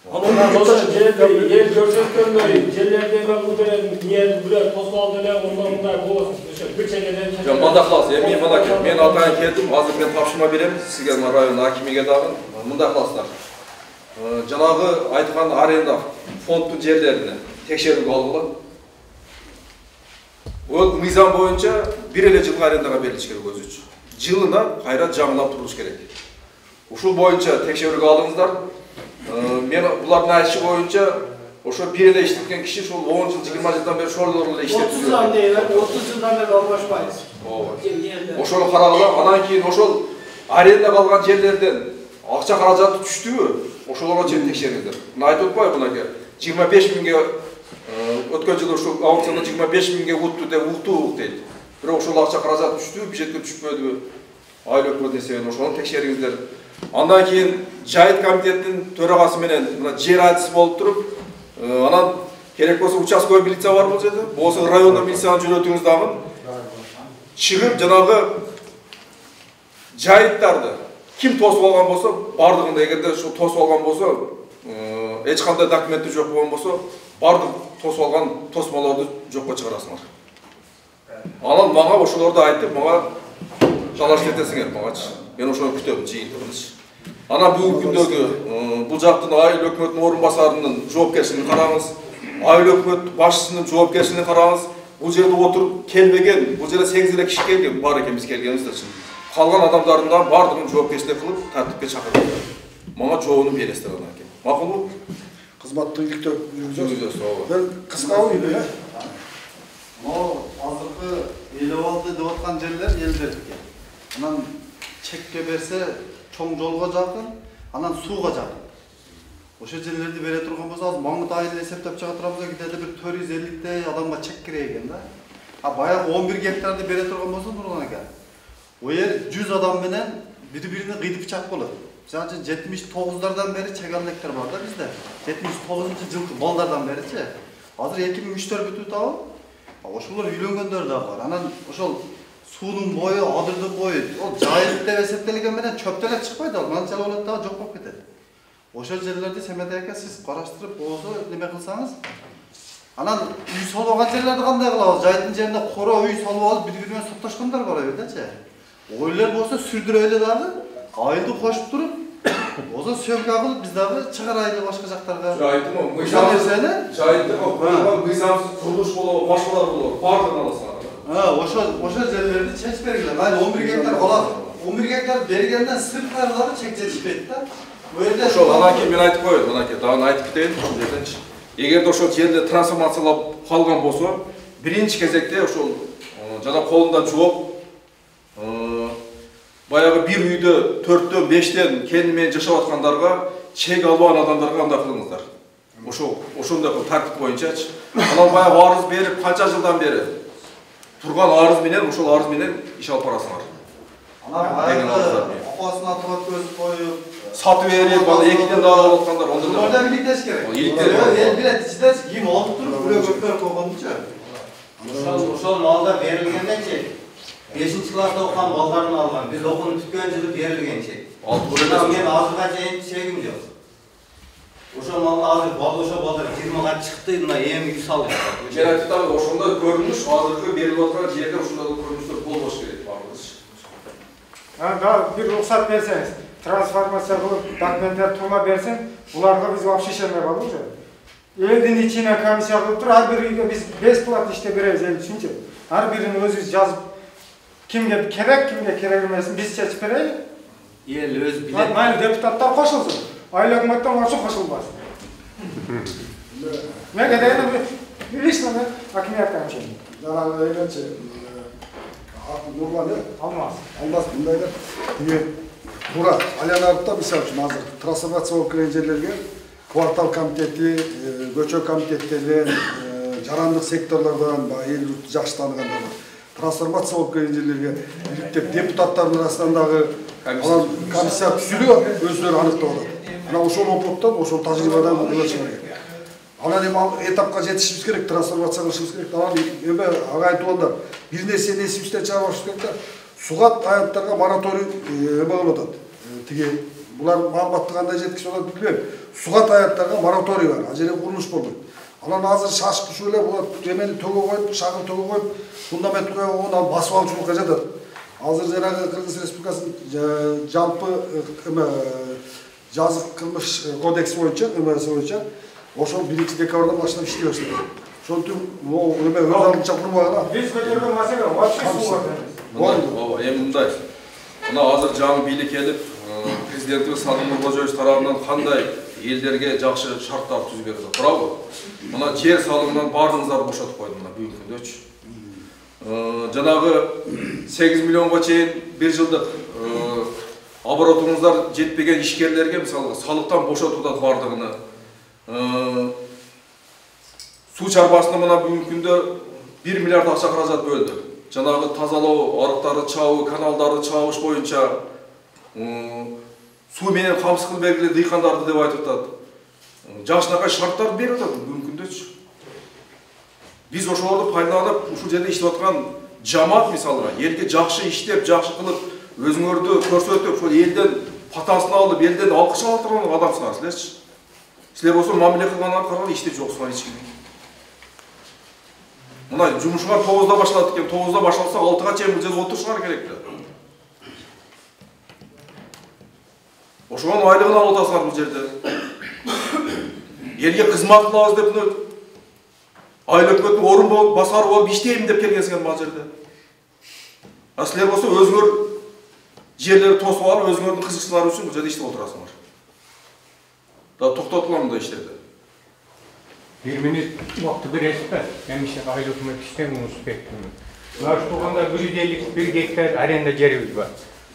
ел көрсөткөндөй жерлерде бүгүнөн ниет бирөө тосуп алды эле, мындай болот. Бир чегеден. Жок, мындай кылабыз. Эми мына мен атайын келдим, азыр мен тапшырма берем сизге, мына район акимиге дагы. Мындай кыласыздар. Жанагы айткан аренда фонддун жерлерини текшерүүгө алгыла. Ол мыйзам боюнча бир эле жылга арендага берилиш керек өзүчү. Жылына кайра жаңылап туруш керек. Ушул боюнча текшерүүгө алыңыздар. Мен булардын айтышы боюнча ошо бир эле иштеткен киши ушул 10 жыл, 20 жылдан бери ошол эле иштетип жүрөт. 30 жылдан бери албашпайбыз. Ооба. Ошону карагыла, анан кийин ошол аренда калган жерлерден акча каражаты түштүбү? Ошолорго чейин текшериңиздер. Мына айтып атпайбы мынаке 25 миңге өткөн жылы ушул аукциондо 25 миңге утtu деп уктуу дейт. Бирок ошол акча каражаты түштүбү, бюджетке түшпөдүбү? Айыл өкмөтүнүн эсебинен ошону текшериңиздер. Андан кийин жайыт комитетинин төрагасы менен мына жер адиси болуп туруп, анан керек болсо участковый милиция бар бул жерде, болсо райондо милицияны жөнөтүңүз дагы. Чыгып жанагы жайыттарды ким тосуп алган болсо, бардыгында эгерде ушу тосуп алган болсо, эч кандай документи жок болгон болсо, бардык тосуп алган тосмолорду жокко чыгарасыңар. Анан мага ошолорду айтып, мага жалаш кетесиңер магачы. Мен ошону күтөм, жыйынтыгынчы. Анан бүгүнкү күндөгү бул жактын айыл өкмөтүнүн орун басарынын жоопкерчилигин караңыз, айыл өкмөт башчысынын жоопкерчилигин караңыз. Бул жерде отуруп келбеген, бул жерде 8 эле киши келген, бар экен биз келгенибиздечи. Калган адамдардын да бардыгын жоопкерчилик кылып, тартипке чакырдыңдар. Мага жообун бересиздер анан кийин. Макулбу? кызматтуу иликтөө жүргүзөсүз. Мен кыска үйдө, Могу азыркы элеп алды деп аткан жерлер элдердики. Анан чекке берсе чоң жолго жакын, анан сууга жакын. Ошо жерлерди бере турган болсо, азыр Маңгыт айылын эсептеп чыга турабыз, кедеде бир 450 адамга чек керек экен да. А баягы 11 гектарды бере турган болсо Нурлан ака. О жер 100 адам менен бири-бирине кыйдып чак болот. Мисалы үчүн 79'lardan бери чек алгандер бар да бизде. 79-жылкы балдардан беричи. Азыр 2003-төр бүтүп атабы? Ошолор үйлөнгөндөр да бар. Анан ошол суунун бою, адырдын бою, ол жайылып деп эсептелген менен чөптөлөп чыкпайт ал. Манчалык болот да, жок болуп кетет. Ошол жерлерди Семетай ака сиз караштырып болсо неме кылсаңыз. Анан үй солбогон жерлерди кандай кылабыз? Жайыттын жеринде коро үй солуп алып бири-бири менен соттошкондар бар элдечи. Ойлор болсо сүрдүрөлү дагы, айылды кошуп туруп, болсо сөмкө кылып биз дагы чыгарайлы башка жактарга. Жайыттымы? Жайыттымы? Мыйзамсыз курулуш болобу, башкалар болобу, бардыгын аласыңар. Ошол жерлерди чечип бергиле. Mayli 11 гектар калат. 11 гектар бергенден сырткарлары чек жетишпейт да. Ошол анан кийин мен айтып коеюн, мынакей дагы айтып кетейин ошол жерденчи. Эгерде ошол жерди трансформациялап калган болсо, биринчи кезекте ошол жана колунда жооп баягы бир үйдө 4төн 5тен келини менен жашап аткандарга чек албаган адамдарга андай кылыңыздар. Ошондой тартип боюнчачы. Анан баягы арыз берип, канча жылдан бери турган арыз менен, ошол арыз менен иш алып барасыңар. Анан баягы апасын атып көзүп коюп, сатып берип, аны экиден дагы алып аткандар, ондайлар иликтеш керек. Эл билет, ичидес ким алып туруп, бирөө көтөрүп койгончу. Ошол малда берилгендечи 5-класста окуган балдарын алган. Биз окууну бүткөн жылы берилгенчи. Мен азырга чейин чегим жок. Ошол малда азыр бал ошо балдар 20га чыкты, мына эми үй салып жатат. Мен айтып атам, ошондой көрүнүш азыркы берилип аткан жерде ошондой көрүнүштөр болбош керек баарыбыз. Да, бир рухсат берсеңиз, трансформация кылып документтер турма берсең, буларга биз вообще ишенбей калдык уже. Elдің içine комиссия kılıp tur, her bir үйge biz бесплатно işte bereriz, el düşünce. Her birinin özü yazıp, kimge kerek, kimge kerek emesin, biz seçip bereyik. El öz bilen. Maylı deputatlar koşulsun. Ayla hükümetten olsun koşulmaz. Ne kadar bir bilirsin mi? Hakimiyetten şey. Zarar öylece Nurlan ya. Almaz. Almaz bundaylar. Burak, Alyanarık'ta misal için hazır. Transformasiya öğrencilerge kvartal komiteti, göçök komitetleri, жарандык секторлордон, эл журту жакшы тааныгандар бар. Трансформация öğrencilerge иликтеп депутаттардын арасындагы комиссия түзүлүп, өздөрү аныктап алат. Ana ошол опыттан, ошол тажрыйбадан мындай керек. Анан эми этапка жетишибиз керек, трансформация кылышыбыз керек. Анан эми ага айтып алдар, бир нерсени эсибизден чыгарбашыбыз керек да. Сугат аянттарга мораторий эме болуп атат. Тиги булар маалыматты кандай жеткизе болот билбейм. Сугат аянттарга мораторий бар. Ал жерде курулуш болбойт. Анан азыр шашып ушу эле булар эмени төгө коюп, шагыр төгө коюп, фундамент коюп, анан басып алчулукка жатат. Азыр жанагы Кыргыз Республикасынын жалпы эме жазык кылмыш кодекс боюнча, эмеси боюнча ошол 1 декабрдан баштап иштей баштады. Ошентип эме өз алдынча курбаган. Биз көтөргөн маселе вообще суу бар. Ооба, эми мындай. Мына азыр жаңы бийлик келип, президентибиз Садыр Нуркожоевич тарабынан кандай элдерге жакшы шарттар түзүп берди, туурабы? Мына жер салымынан бардыгыңыздарды бошотуп койду мына бүгүнкү күндөчү. Жанагы 8 миллионго чейин 1 жылдык оборотуңуздар жетпеген ишкерлерге мисалы салыктан бошотууда бардыгыны. Суу чарбасына мына бүгүнкү күндө 1 миллиард акча каражат бөлдү. Жанагы тазалоо, арыктарды чабуу, каналдарды чабыш боюнча суу менен камсыз кылып белгиле дыйкандарды деп айтып атат. Жакшынакай шарттар берип атат бүгүнкү күндөчү. Биз ошолорду пайдаланып, ушул жерде иштеп аткан жамаат мисалга элге жакшы иштеп, жакшы кылып, өзүңөрдү көрсөтүп, ошол элден патасын алып, элден алкыш алып турган адамсыңар силерчи. Силер болсо мамиле кылганга караганда иштеп жоксуңар эч ким. Мына жумушуңар 9-да башталат экен, 9-да башталса 6-га чейин бул жерде отурушуңар керек да. Ошонун айлыгын алып атасыңар бул жерде. Элге кызмат кылабыз деп айыл өкмөттүн орун болуп, басары болуп иштейм деп келгенсиңер бул жерде. А силер болсо өзүңөр жерлерди тосуп алып, өзүңөрдүн кызыкчылары үчүн бул жерде иштеп отурасыңар. Да токтотулган мындай иштерди. 1 минут вакыт бересиз да? Эмише айыл өкмөт иштеген успектин. Мына турганда 151 гектар аренда жерибиз бар.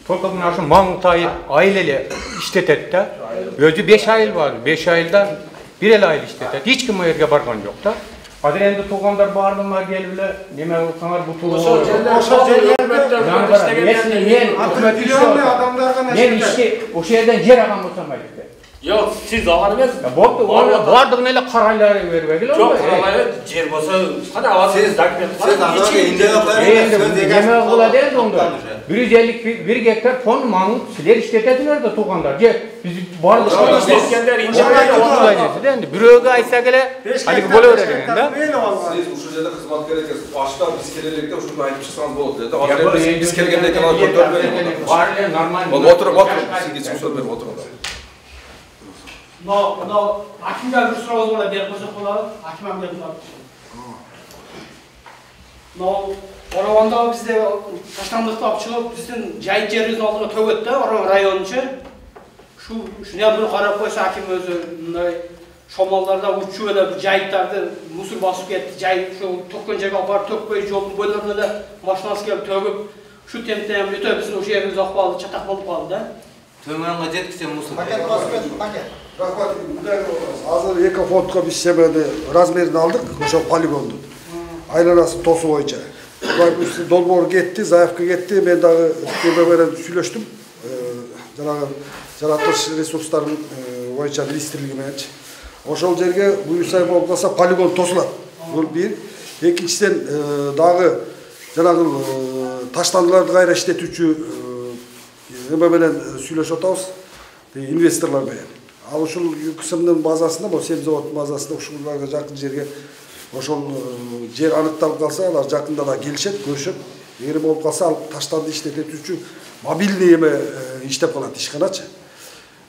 Только мына ушу Маңтай айыл эле иштетет да. Өзү 5 айыл бар. 5 айылда бир эле айыл иштетет. Эч ким жерге барган жок да. Азыр энди туугандар баардыгына келип эле неме кылсаңар бул тууган. Ошол мен ишке ошол жерден жер алган болсом айтты. Yok, siz alır mısınız? Boptu, bardığın ele karayları vermekle çok karayları cer bolsa qana alasiz. Siz azor indege koyuyorsunuz. Neme kula değil onda. 151 hektar fon mamut siler işletediler de tuğanlar. Biz bardık işletkenler inşallah büröge aytsa gele haligi bola bergen da. Siz uşul жерде кызмат керек экенсиз. Башта биз келелекте ушунду айтып чыксаңыз болот деди. Азыр биз келгенде экен аны көтөрбөйт. Бар эле нормально. Отуруп, сизге сөз берип отуруңдар. Mına hakimler bir sıra olmalı bir koca kola hakimler yaptılar. Oravanda bizde taşlandıkta apçılıp bizden cahit yerimizin altına tögötte oran rayonunca. Şu ne bir qarab koysa hakim özü şomallarda uçup öyle cahitlerdi musur basıp ketdi. Cahit şu tökкен жерге apar tökpöy jolun boylarına da maşinası kelip tögüp şu temtem ötө bizin o yerimiz akbaldı, çatak bolup kaldı da. Tömönge jetkise musur. Paket basıp ketdi, paket. Rahmat, hazır екі фондқа біз себебі размерін алдық, ошол полигонду. Айланасы тосу бойынша. Долбоор кетти, заявка кетти, мен дагы теме менен сүйлөштүм. Жанагы жаратылыш ресурстарын боюнча министрлиги мененчи. Ошол жерге буюрса болуп калса полигон тосулат. Бул бир. Экинчиден дагы жанагы таштандыларды кайра иштетүүчү эме менен сүйлөшүп атабыз. Инвесторлор менен. Ал ушул кысымдын базасында, бул сем заводдун базасында ушуларга жакын жерге ошол жер аныкталып калса, алар жакында да келишет, көрүшөт. Эгер болуп калса, ал таштарды иштетүүчү мобилдий эме иштеп калат ишканачы.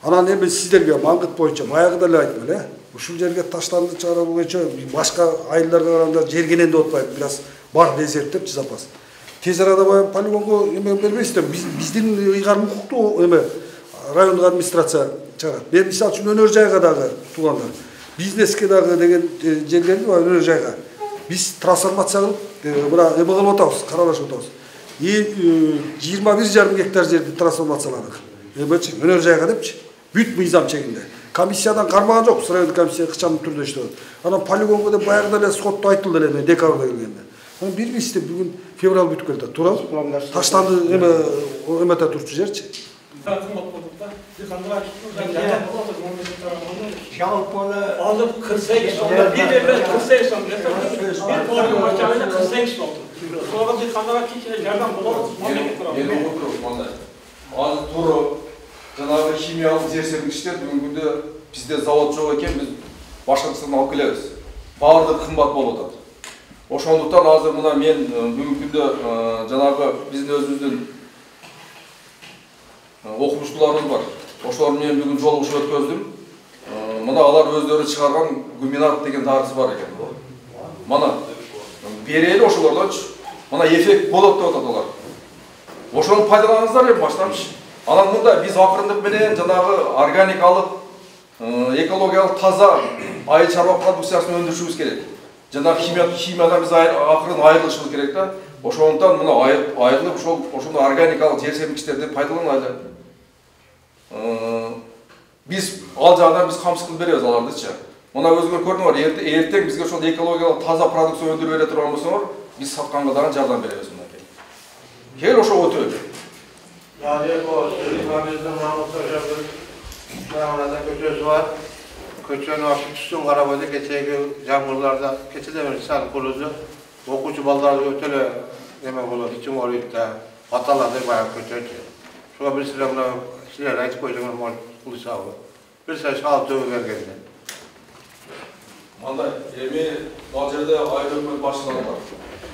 Анан эми сиздерге маңгыт боюнча баягыда эле айттым эле. ушул жерге таштанды чыгаруу боюнча башка айылдарга караганда жергенен деп атпайт, бир аз бар резервтепчи запас. Тез арада баягы полигонго эме бербейсиздер. Биздин ыйгарым укуктуу эме райондук администрация чыгарат. Мен мисалы үчүн өнөр жайга дагы туугандар, бизнеске дагы деген жерлерди өнөр жайга биз трансформация кылып мына эме кылып атабыз, каралашып атабыз. 21,5 гектар жерди трансформацияладык. Эмечи өнөр жайга депчи, бүт мыйзам чегинде. Комиссиядан кармаган жокпуз, райондук комиссия кычамдуу түрдө иштеп атат. Анан полигонго деп баягыда эле сотто айтылды эле декабрда келгенде. Анан бирбизде бүгүн февраль бүтүп келди. Туурабы? Таштанды эмете турчу жерчи. Alıp 48 sonra bir devlet 48 sonra bir portu başçayla 48 oldu. Sonra bir kanala kişiye yerden bulamaz. Yeni oturup az turu жанагы химиялык зерсемгичтер бүгүнкү күндө бизде завод жок экен, биз башкачадан алып келебиз. Баардыгы кымбат болуп атат. Ошондуктан азыр мына мен бүгүнкү күндө жанагы биздин өзүбүздүн окумуштууларыбыз бар. Ошолор менен бүгүн жолугушуп өткөздүм. Мына алар өздөрү чыгарган гуминат деген дарысы бар экен. Мана берели ошолордончу. Мына эффект болот деп атат алар. Ошону пайдаланыңыздар эми баштамчы. Анан мында биз акырындык менен жанагы органикалык, экологиялык таза айыл чарба продукциясын өндүрүшүбүз керек. Жанагы химиядан биз акырын айырылышыбыз керек да. Ошондуктан мына айырылып ошондо органикалык жерсемгичтерди пайдаланайлы. Биз ал жагынан биз камсыз кылып беребиз алардычы. Мына өзүңөр көрдүңөр, эртең бизге ошол экологиялык таза продукция өндүрүп бере турган болсоңор, биз сатканга дагы жардам беребиз мынакей. Кел ошого өтөлү. Yani o İslam'ımızın Mahmut Hoca bir şahane köşesi var. Köşenin açık üstün Karabağ'da geçen yağmurlarda geçilemir sağlık kurucu. Okucu ballarda ötele demek olur. İçim oluyor da atalarda bayağı köşe. Şuna bir sıra buna şeyler ait koyacağım mal kulüsü abi. Bir sıra şahal tövbe geldi. Manda emi Aljer'de ayrı hükümet başçıları var.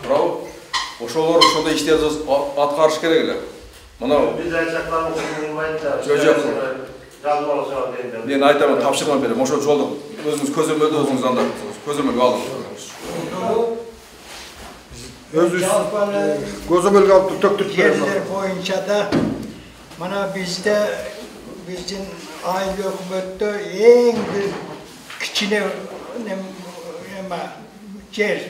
Bravo. Ошолор ошондой иштерди аткарыш керек эле. Мына биз айтсаклар болмайт. Жок. Жазып алсак дейм. Мен айтамын, тапшырма берем. Ошо жолду өзүңүз көзөмөлдө өзүңүз анда көзөмөлгө алыңыз. Өзүбүз көзөмөлгө алып төктүрүп беребиз. Жерлер боюнча да мына бизде биздин айыл өкмөттө эң бир кичине жер.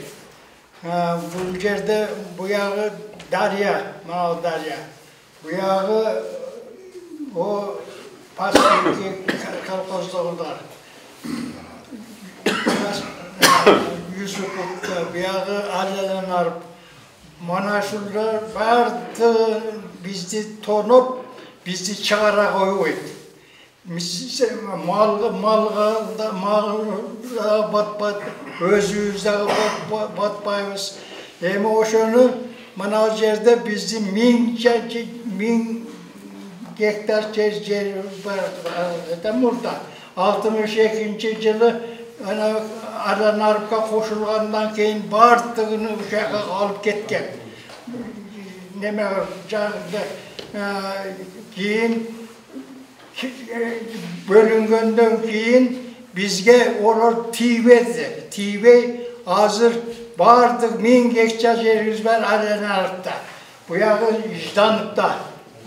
Бул жерде буягы дария, мына дария. Буягы o Pasifik kolxozluqlar. Yusupov buyağı alalanlar manaşullar vardı bizi tonup bizi çağıra koyuyordu. Malga batpat özümüzde batpayız. Ama o şunu mana yerde bizi min gektar yer var da burada. 62. yılı Aranarp'a koşulgandan keyin bardığını uşağa alıp ketken. Neme canında keyin bölüngönden keyin bizge olur tibedi. Tibe hazır bardık 1000 gektar yerimiz var Aranarp'ta. Bu yağı İjdanlık'ta.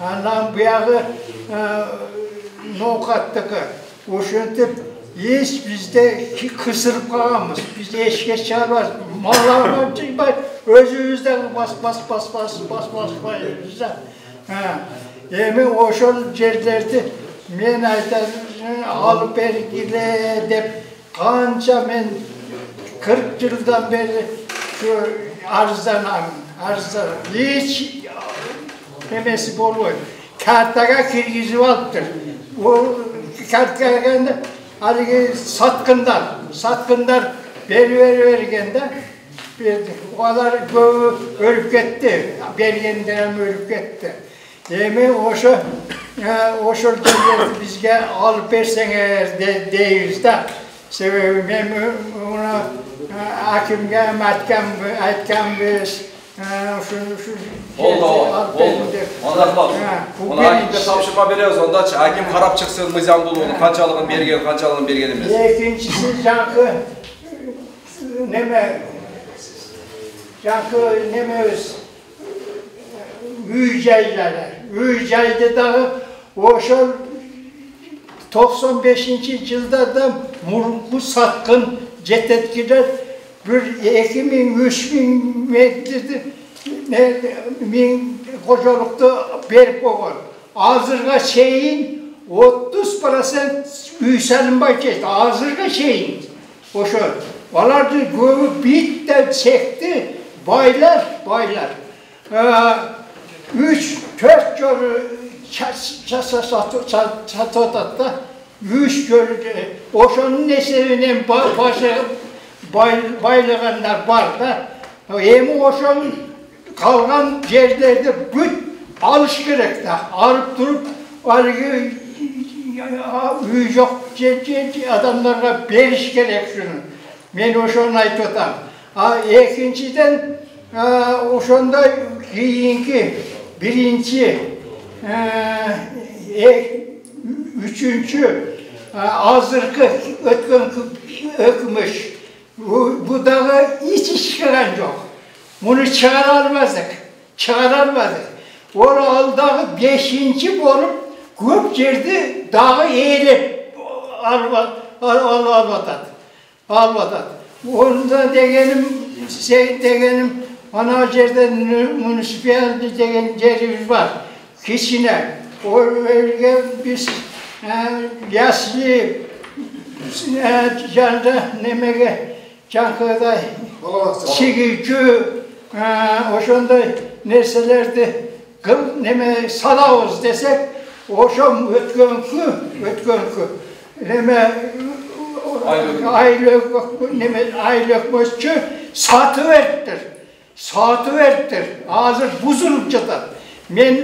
Anam bu yağı Nokat'taki. Oşuntip hiç bizde kısırıp kalmamız. Biz eşke çağırmaz. Mallardan çıkmaz. Özümüzden bas bayırızda. Emin oşun yerlerde men aytar alıp ergile dep kança men 40 yıldan beri şu arzdan hiç nemesi boluyor. Kartaga kirgizip alıptır. O kartaga geldi. Hadi satkınlar vergende o kadar ölüp gitti. Bergendiren ölüp gitti. Demi oşu bizge alıp versen eğer deyiz de sebebi ben ona hakimge aytkan biz Oldu. Onda bak. Ona hakimde tapşırma veriyoruz ondaçı. Hakim karap çıksın mizan bulunu kançalığın bergen emez. İkincisi neme Üycaylar. Üycayda da oşol 95. yılda da murgu satkın cetetkiler bir 2000-3000 metrede min kocalıkta berip olgan. Azırga şeyin 30% üyselim geçti. Azırga şeyin. Oşol. Olardı göğü bit de çekti. Baylar. 3-4 görü çatı 3 görü oşonun eserinden baylığanlar var da hem oşonun kalgan yerlerde büt alış gerek de arıp durup üy yok adamlara beriş gerek şunu. Ben oşonu aytıtam. İkinciden oşonda kiyinki birinci, üçüncü azırkı ökmüş. Bu dağı hiç iş çıkaran yok. Bunu çıkaralmadık. Onu aldığı 5. bolup köp yerde dağı eğilip almadan. Onda degenim ana yerden munisipalite degen yerimiz var. Kişine. O biz yaslı canda nemege Çankırı'da sigilcü oşonda nerselerde kıl neme salavuz desek oşom ötkönku neme aylık mözçü satı verdir. Hazır buzulup çıtar. Men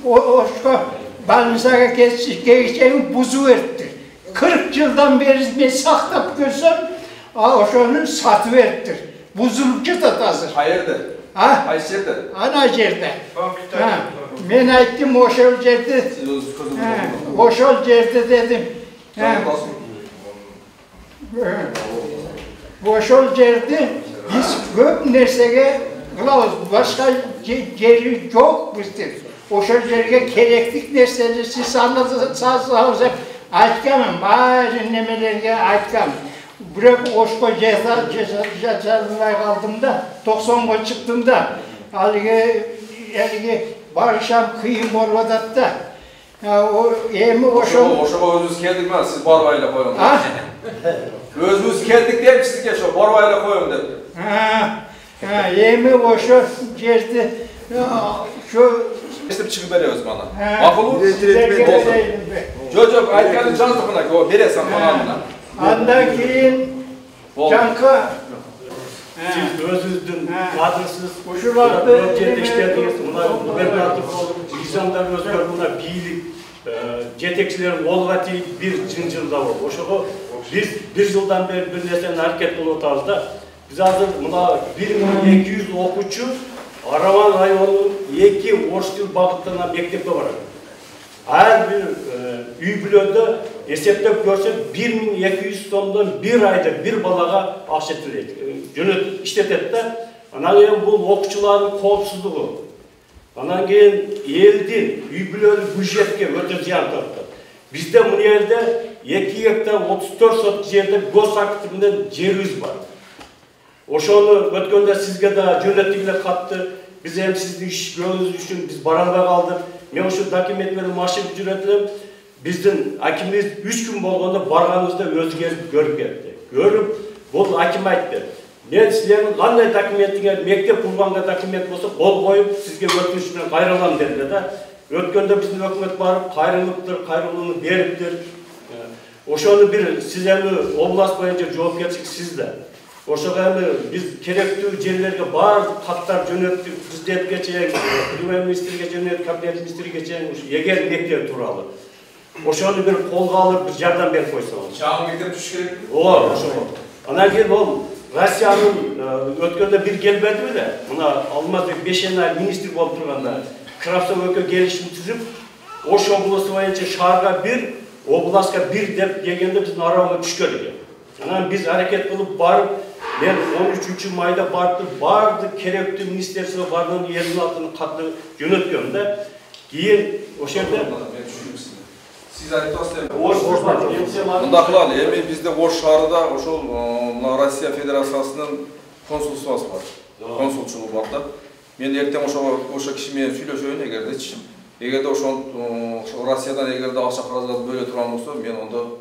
oşka balınsaga geçeceğim buzu verdir. 40 yıldan beri ben saktap görsem oşonun satı verdir. Buzulup çıtar hazır. Hayırdır? Hayırdır? Ana yerde. Men ayttim oşol yerde. Oşol yerde dedim. Oşol yerde biz köp nersege kılavuz. Başka yeri yok bizdir. Oşol yerge kereklik nerseleri siz anlatsanız hep aytkamın. Bazı nemelerge aytkamın. Bırak oşko cezalına kaldığımda, 90'a çıktığımda, barışam kıyım olmadı o emi oşo. Oşo özünüz keldik mi? Siz barbayla koyun. Özünüz keldik deyip sizge şu barbayla koyun dedi. Emi oşo yerde şu İstip çıkıp veriyoruz bana. Makulu? Yok aytkanın can sıkına ki o veresen konağına. Andan keyin Canka siz özünüzdün kadrısız Uşulardı işlerdiniz. Bunlar gubernator olup, insanlar özgür bunlar birlik, jetekçilerin olgati bir cıncılda var. Oşuğu biz bir yıldan beri bir nesnenin hareket olup tarzda biz hazır buna 1200 okuçu Aravan rayonunun 2 orta dil bağıtlarına mektepte var. Her bir üy bülöndü eseptep görsek 1200 tondan bir ayda bir balaga akşetilir. Yönet işletetti. Anan keyin bu okuçuların kovsuzluğu. Anan keyin eldin üy bülöndü büjetke öte ziyan tarttı. Bizde bu yerde 2 hektar 34 sot yerde göz aktivinden yerimiz var. Oşonu ötkönde sizge de yönettikler kattı. Biz hem sizin iş gördüğünüz için biz baranda kaldık. Men şu dokumentleri maşın ücretlerim. Bizden hakimimiz 3 gün bolganda barganımızda özgerip görüp geldi. Görüp bu hakim aytdı. Men sizlerin qanday dokumentine mektep kurganga dokument bolsa kol koyup sizge ötünüş bilen kayralam dediler de. Ötkönde bizden hökümet barıp kayrılığını beriptir. Oşonu bir siz hem oblast boyunca joopkerçilik sizde. Oşoğa biz kerekli yerlerge bar katlar jönöttük, prezident geçen, Primer Ministerge jönöttük, Kabinet Ministeri geçen yeger mektep turalı. Oşonu bir kolga alıp bir yardım berip koysanız. Çağın mektep tuş gerek mi? Olar, oşo. Ana keyin ol Russiyanın ötkende bir gelmedi mi de, buna Almaty 5 ay ministr bolup turganda, Krasnoyarga gelişim tüzüp, Oş oblası boyunca şaharga bir, oblaska bir dep degende bizdin arabamga düşkönük. Anан biz hareket kılıp barıp, ben 13. mayda bardı kerekli ministersiye bardığın yerinin altını katlı yönetmiyorum da, keyin o şerde Siz aytасыздар. Мындай кылалы, эми бизде Ош шаарында ошол Россия Федерациясынын консулствосу бар. Консулчулугу бар да. Мен эртең ошо киши менен сүйлөшөйүн эгердечи. Эгерде ошол Россиядан эгерде акча каражат бөлө турган болсо, мен ондо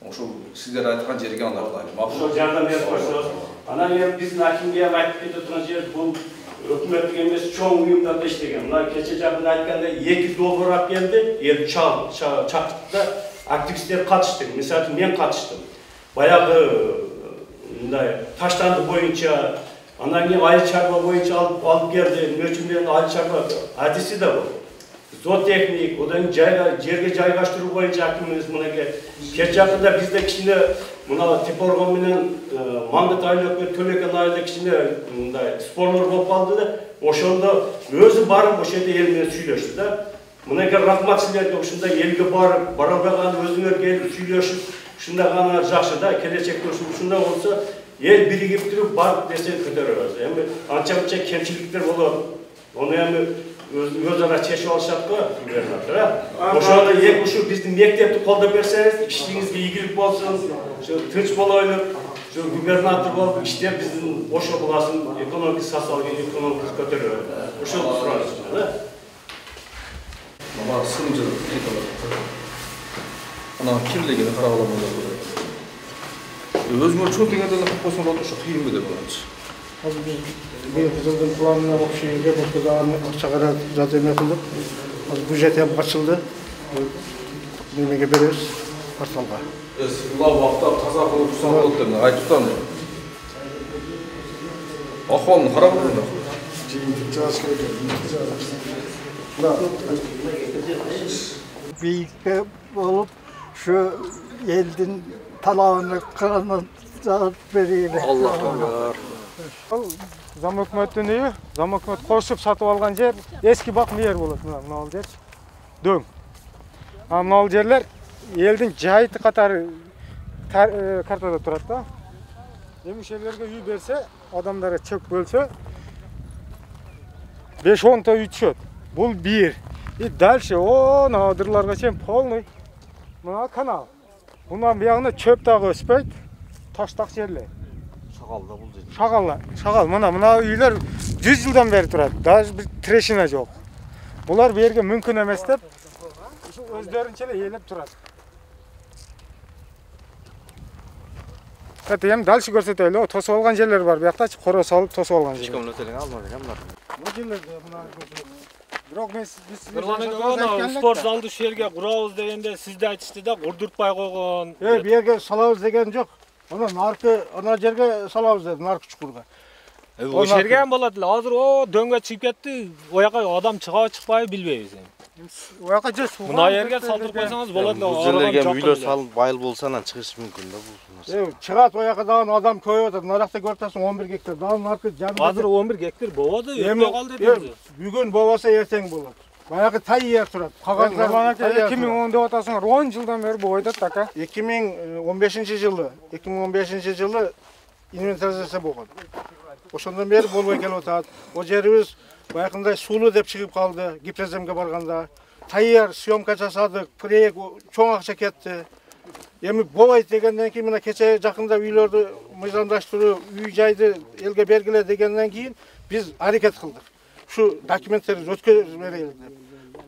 ошол сиздер айткан жерге анда кылайын. Ошол жардам берип койсоңуз. Анан эми биздин акимге айтып кетип турган жер бул өкмөттүк эмес чоң уюмдарда иштеген. Мына кече жагында айтканда $2 ап келди, эл чакыртты да активисттер катышты. Мисалы үчүн мен катыштым. Баягы мындай таштанды боюнча, анан кийин айыл чарба боюнча алып келди. Мөчү менен айыл чарба адиси да бар. Zootехник, одан жерге жайгаштыруу боюнча акимибиз мынакей кеч жакында бизде кичине мына Тепоргон менен Маңгыт айылы Төлөкөн айылда кичине мындай спорлор болуп калды да, ошондо өзү барып ошол жерде эл менен сүйлөштү да. Мынакей рахмат силерге ушундай элге барып, бара албаган өзүңөр келип сүйлөшүп, ушундай гана жакшы да, келечекте ушундай болсо эл биригип туруп барып нерсе көтөрөбүз. Эми анча-мынча кемчиликтер болот. Onu эми өзара чечип алышат го, губернатор. Ошондо эки ушу биздин мектепти колдоп берсеңиз, иштиңизге ийгилик болсун, тынч болойлук, губернатор болуп иштеп биздин Ош областын экономикасы, социалдык экономикасы көтөрөбүз. Ошол сурооңуз да. Мага сынжыр Ana kimligini qarab olamanlar bo'ladi. Өзүңөр чоң дегенде кылып койсоң болот, ошо кыйын бе деп ойлойм. Hozir biz bir yılın planına okşayınca bu kadar akçakara zaten yapıldı. Hozir budjet hem açıldı. Neyine beririz? Arsalga. Ular vaqtda taza qilib tursan bo'ldi deb aytib turdim. Ahvolni qarab ko'ring. Büyükte olup şu eldin talağını kıranı veriyor. Allah'a Zam өкмөттүн үйү, зам өкмөт кошуп сатып алган жер эски бак мээр болот. Мына жерчи. Дөң. Мына жерлер элдин жайыты катары картада турат да. Эмишелерге үй берсе, адамдарға чөк бөлсө 5-10 та үй түшөт. Бул бир. И дальше адырларга чейин полный мына канал. Мундан биягында чөп дагы өспөйт. Таштак жерлер. Шагалда бул жер. Шагал. Мына үйлөр 100 жылдан бери турат. Даже бир трешина жок. Булар берге мүмкүн эмес деп, өздөрүнчө эле ээлеп турат. Эми дальше көрсөтөлү. Тосуп алган жерлер бар. Биякта коро салып тосуп алган жер. Ешким нөтелең алмадың, амдар. Бул жерлерде мына бирок мен спорт залды шу жерге курабыз дегенде сиз да айтышты да, курдуртпай койгон. Бу жерге салабыз деген жок. Ана жерге салабыз деди, наркы чукурга. О жерге ham болот эле. Азыр дөңгө чыгып кетти. Ояка адам чыгабы билбейбиз эми. Ояка же суу. Мына жерге салдырып койсоңуз болот эле. Бул жерлерге үйлөр салып байыл болсо анан чыгыш мүмкүн да бул. Чыгат ояка дагы адам көбөйүп атат. Наракта көрүп атасың 11 гектар. Дагы наркы жанында. Азыр 11 гектар болбоду, өтпөй калды дедиңиз. Бүгүн болбосо эртең болот. Баягы тайя турат. Кагаздар 2010 деп атасыңар, 10 жылдан бери бойдот така. 2015 жылы инвентаризация болгон. Ошондон бери болбой келип атат. О жерибиз баягындай суулуу деп чыгып калды. Гипроземге барганда тайяр съемка жасадык, проект чоң акча кетти. Эми болбойт дегенден кийин мына кече жакында үйлөрдү мыйзамдаштыруу, үй жайды элге бергиле дегенден кийин биз аракет кылдык. Şu dokumentlerimiz ötközmeyelim деп.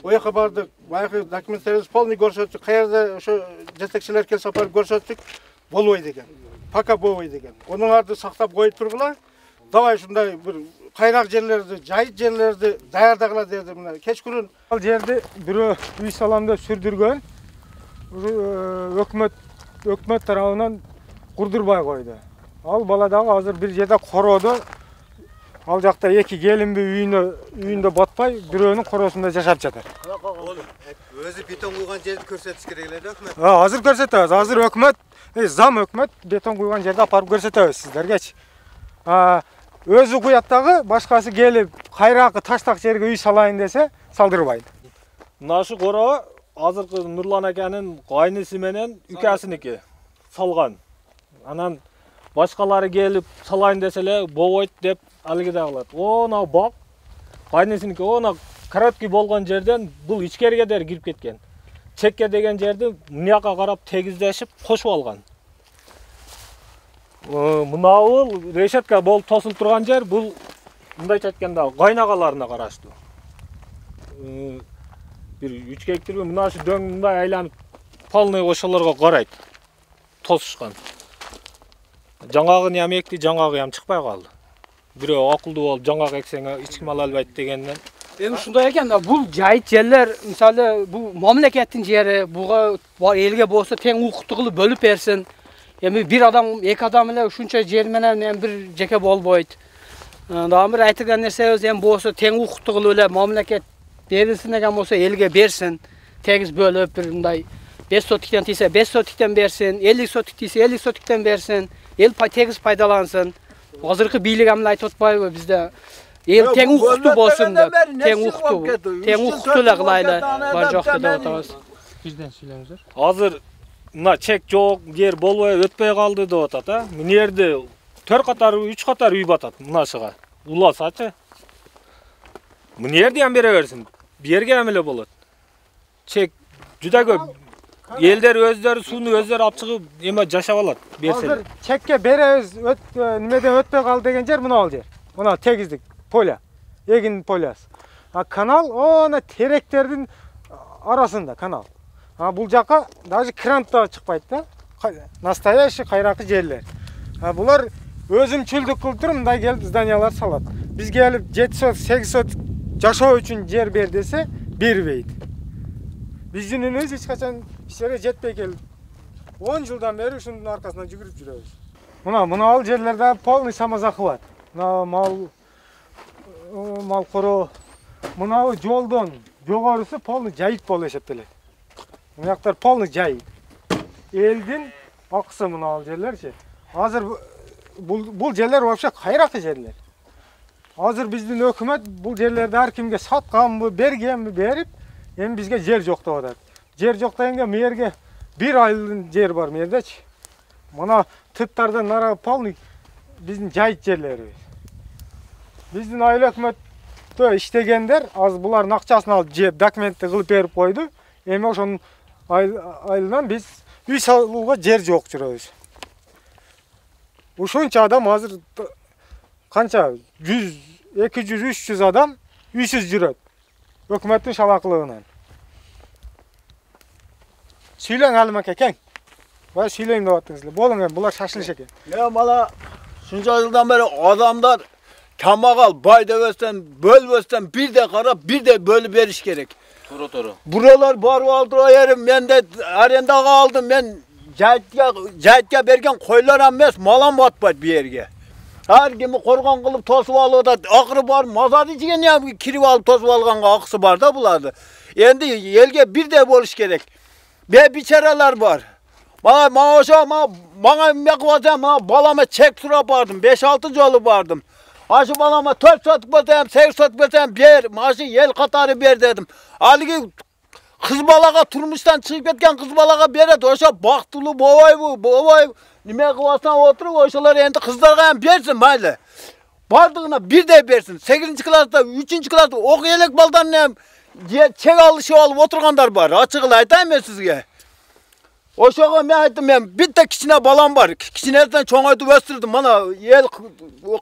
O yaka bardık, bayakı dokumentlerimiz polni görüştük. Kayarda şu jetekçiler kel sapar görüştük. Bolboy degen. Paka bolboy degen. Onun ardı saktap koyup turgula. Davay şunday bir kayrak жерlerdi, jayıt жерlerdi dayardagıla derdi mına. Keçkürün Al жерди бирөө үй саламда сүрдүргөн. Өкмөт тарабынан курдурбай койду. Ал бала дагы азыр бир жерде короодо. Ал жакта эки келинби үйүндө батпай, бирөөнүн коросунда жашап жатат. Өзү бетон куйган жерди көрсөтүш керек эле өкмөт. Азыр көрсөтөбүз. Азыр өкмөт, зам өкмөт бетон куйган жерди апарып көрсөтөбүз сиздергечи. Өзü куяттагы башкасы келип кайракы таштак жерге үй салайын десе салдырбайт. Нашы кора азыркы Нурлан аканын кайнысы менен үкәсиники салган. Анан башкалары келип салайын деселе болбойт деп алгидагылар. Она бак кайнысыныкы она короткий болгон жерден бул ичкерге дер кирип кеткен. Чекке деген жерди мынияка карап тегиздешип кошуп алган. Мынау решетка болуп тосулуп турган жер бул мындайча айтканда кайнагаларына караштуу. Бир 3 гектар мына ушу дөң мындай айланып полный ошолорго карайт. Тосушкан. Жаңагы нем экти, жаңагы ям чыкпай калды. Бирөө акылдуу болуп жаңагы эксең эч ким ала албайт дегенден. Эми ушундай экен да, бул жайыт жерлер, мисалы бул мамлекеттин жери, буга элге болсо тең укуктуу кылып бөлүп берсин. Эми бир адам, эки адам эле ушунча жер менен эми бир жеке болбойт. Дагы бир айтылган нерсебиз эми болсо тең укуктуу кылып эле мамлекет берилсин деген болсо элге берсин. Тегиз бөлүп бир мындай 5 сотиктен тийсе 5 сотиктен берсин, 50 сотик тийсе 50 сотиктен берсин. Эл тегиз пайдалансын. Азыркы бийлик эмне айтып атпайбы бизде? Эл тең укуктуу болсун деп, тең укуктуу эле кылайлы, бар жок деп атабыз. Бирден сүйлөңүздөр. Азыр мына чек жок, жер болбой өтпөй калды деп атат, а? Мына жерде 4 катар, 3 катар үй батат мынашыга. Уласачы. Мына жерде ham бере берсин. Бу жерге ham эле болот. Чек juda көп. Элдер өздөрү сууну өздөрү алып чыгып, эме жашап алат, берсе. Азыр чекке беребиз, немеден өтпөй калды деген жер мына ал жер. Мына тегиздик поля, эгин полясы. Канал она теректердин арасында канал. Бул жака даже крант да чыкпайт да. Настоящий кайракы жерлер. Булар өзүмчүлдүк кылып туруп мындай келип зданиялар салат. Биз келип 7 сот, 8 сот жашоо үчүн жер бер десе, бербейт. Биздин үнүбүз эч качан иштерге жетпей келип 10 жылдан бери ушунун аркасынан жүгүрүп жүрөбүз. Мына ал жерлерде полный самозахват бар. Мына мал короо. Мына жолдон жогорусу полный жайыт болуп эсептелет. Мына жактар полный жайыт. Элдин акысы мына ал жерлерчи. Азыр бул жерлер вообще кайракы жерлер. Азыр биздин өкмөт бул жерлерди ар кимге сатканбы, бергенби берип, эми бизге жер жок деп атат. Жер жок дегенге мээрге 1 айылдын жер бар мээрдечи. Мына тыттардан нара полный биздин жайыт жерлерибиз. Биздин айыл өкмөттө иштегендер аз булардын акчасын алып жеп документти кылып берип койду. Эми ошонун айылынан биз үй салууга жер жок жүрөбүз. Ушунча адам азыр канча 100, 200, 300 адам үйсүз жүрөт. Өкмөттүн шалакылыгынан. Сүйлөң Алим ака кең. Бай сүйлөйм деп аттыңыз. Болуң эми, булар шашылыш экен. Мала шунча жылдан бeri адамдар камагал бай дебестен, бөлбөстен бирде карап, бирде бөлүп бериш керек. Торо. Buralar barıp aldığı yerim, ben de arendага aldım, ben jayitga bergen koylar emez, malam batpayt bir yerge. Her kimi korgan kılıp tosup alıp da akırı var, mazat içigen ya kirip alıp tosup alganga akısı var da bulardı. Endi elge bir de boluş gerek. Be biçareler var. Bana mekvazem, balama çek tura bardım, 5-6 jolu bardım. Aşı balama 4 satık basayım, 8 satık basayım, ber, aşı yel katarı ber dedim. Halbuki kız balaga turmuştan çıkıp ketken kız balaga beret, oşa baktılı bovay, nime kıvasına oturup oşalar endi kızlarga hem bersin maylı. Bardığına bir de bersin. 8. klasta, 3. klasta okuyelek baldan hem çek alışı alıp oturganlar var. Açıklı aytayım ben sizge. Oşağa men aytdım men bitta kichine balam var. Kichinedan çoğaytып östürdüm. Mana el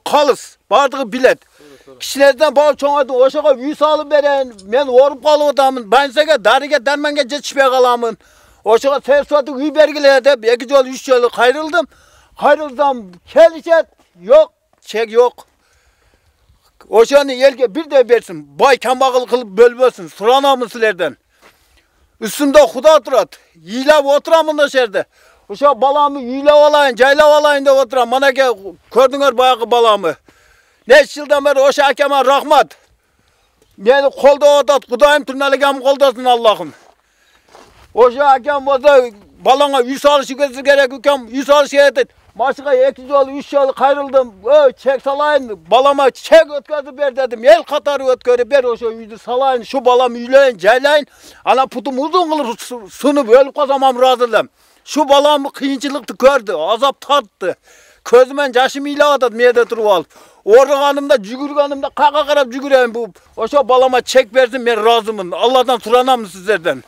kalыс. Bardığı bilet. Kichinedan bağ çoğaytып oşağa uy salıp beren. Men orup kalıp otamın. Bansege darıge dermenge jetişpey kalamın. Oşağa sersuatı uy bergile dep 2 jol 3 jol kayrıldım. Kayrıldım kelişet yok, çek yok. Oşanı elge bir de bersin. Bay kambagıl kılıp bölbösün. Suranamın silerden. Üstünde Xuda oturat. Yiyilap oturamın da şerde. Uşa balamı yiyilap alayın, jaylap alayın da oturam. Mana ke gördüңөр bayakı balamı. Neç yıldan beri oşa akema rahmat. Meni kolda otat, Xudayım turnaligamı koldasın Allah'ım. Oşa akem olsa balana üy salışı gerek ekan, üy salışı edin. Maşıga 2 yol, 3 yol kayrıldım. Çek salayın, balama çek ötközüp ber dedim. El katarı ötkörü ber oşo üydü salayın, şu balam üyleyin, jaylayın. Ana putum uzun kılıp sınıp ölüp kazamam razılım. Şu balamı kıyınçılıktı gördü, azap tattı. Közümen yaşım ilavadat meyde turup alıp. Organımda, jügürganımda kaka karab jügüreyim bu. Oşo balama çek versin ben razımın. Allah'tan soranam sizlerden.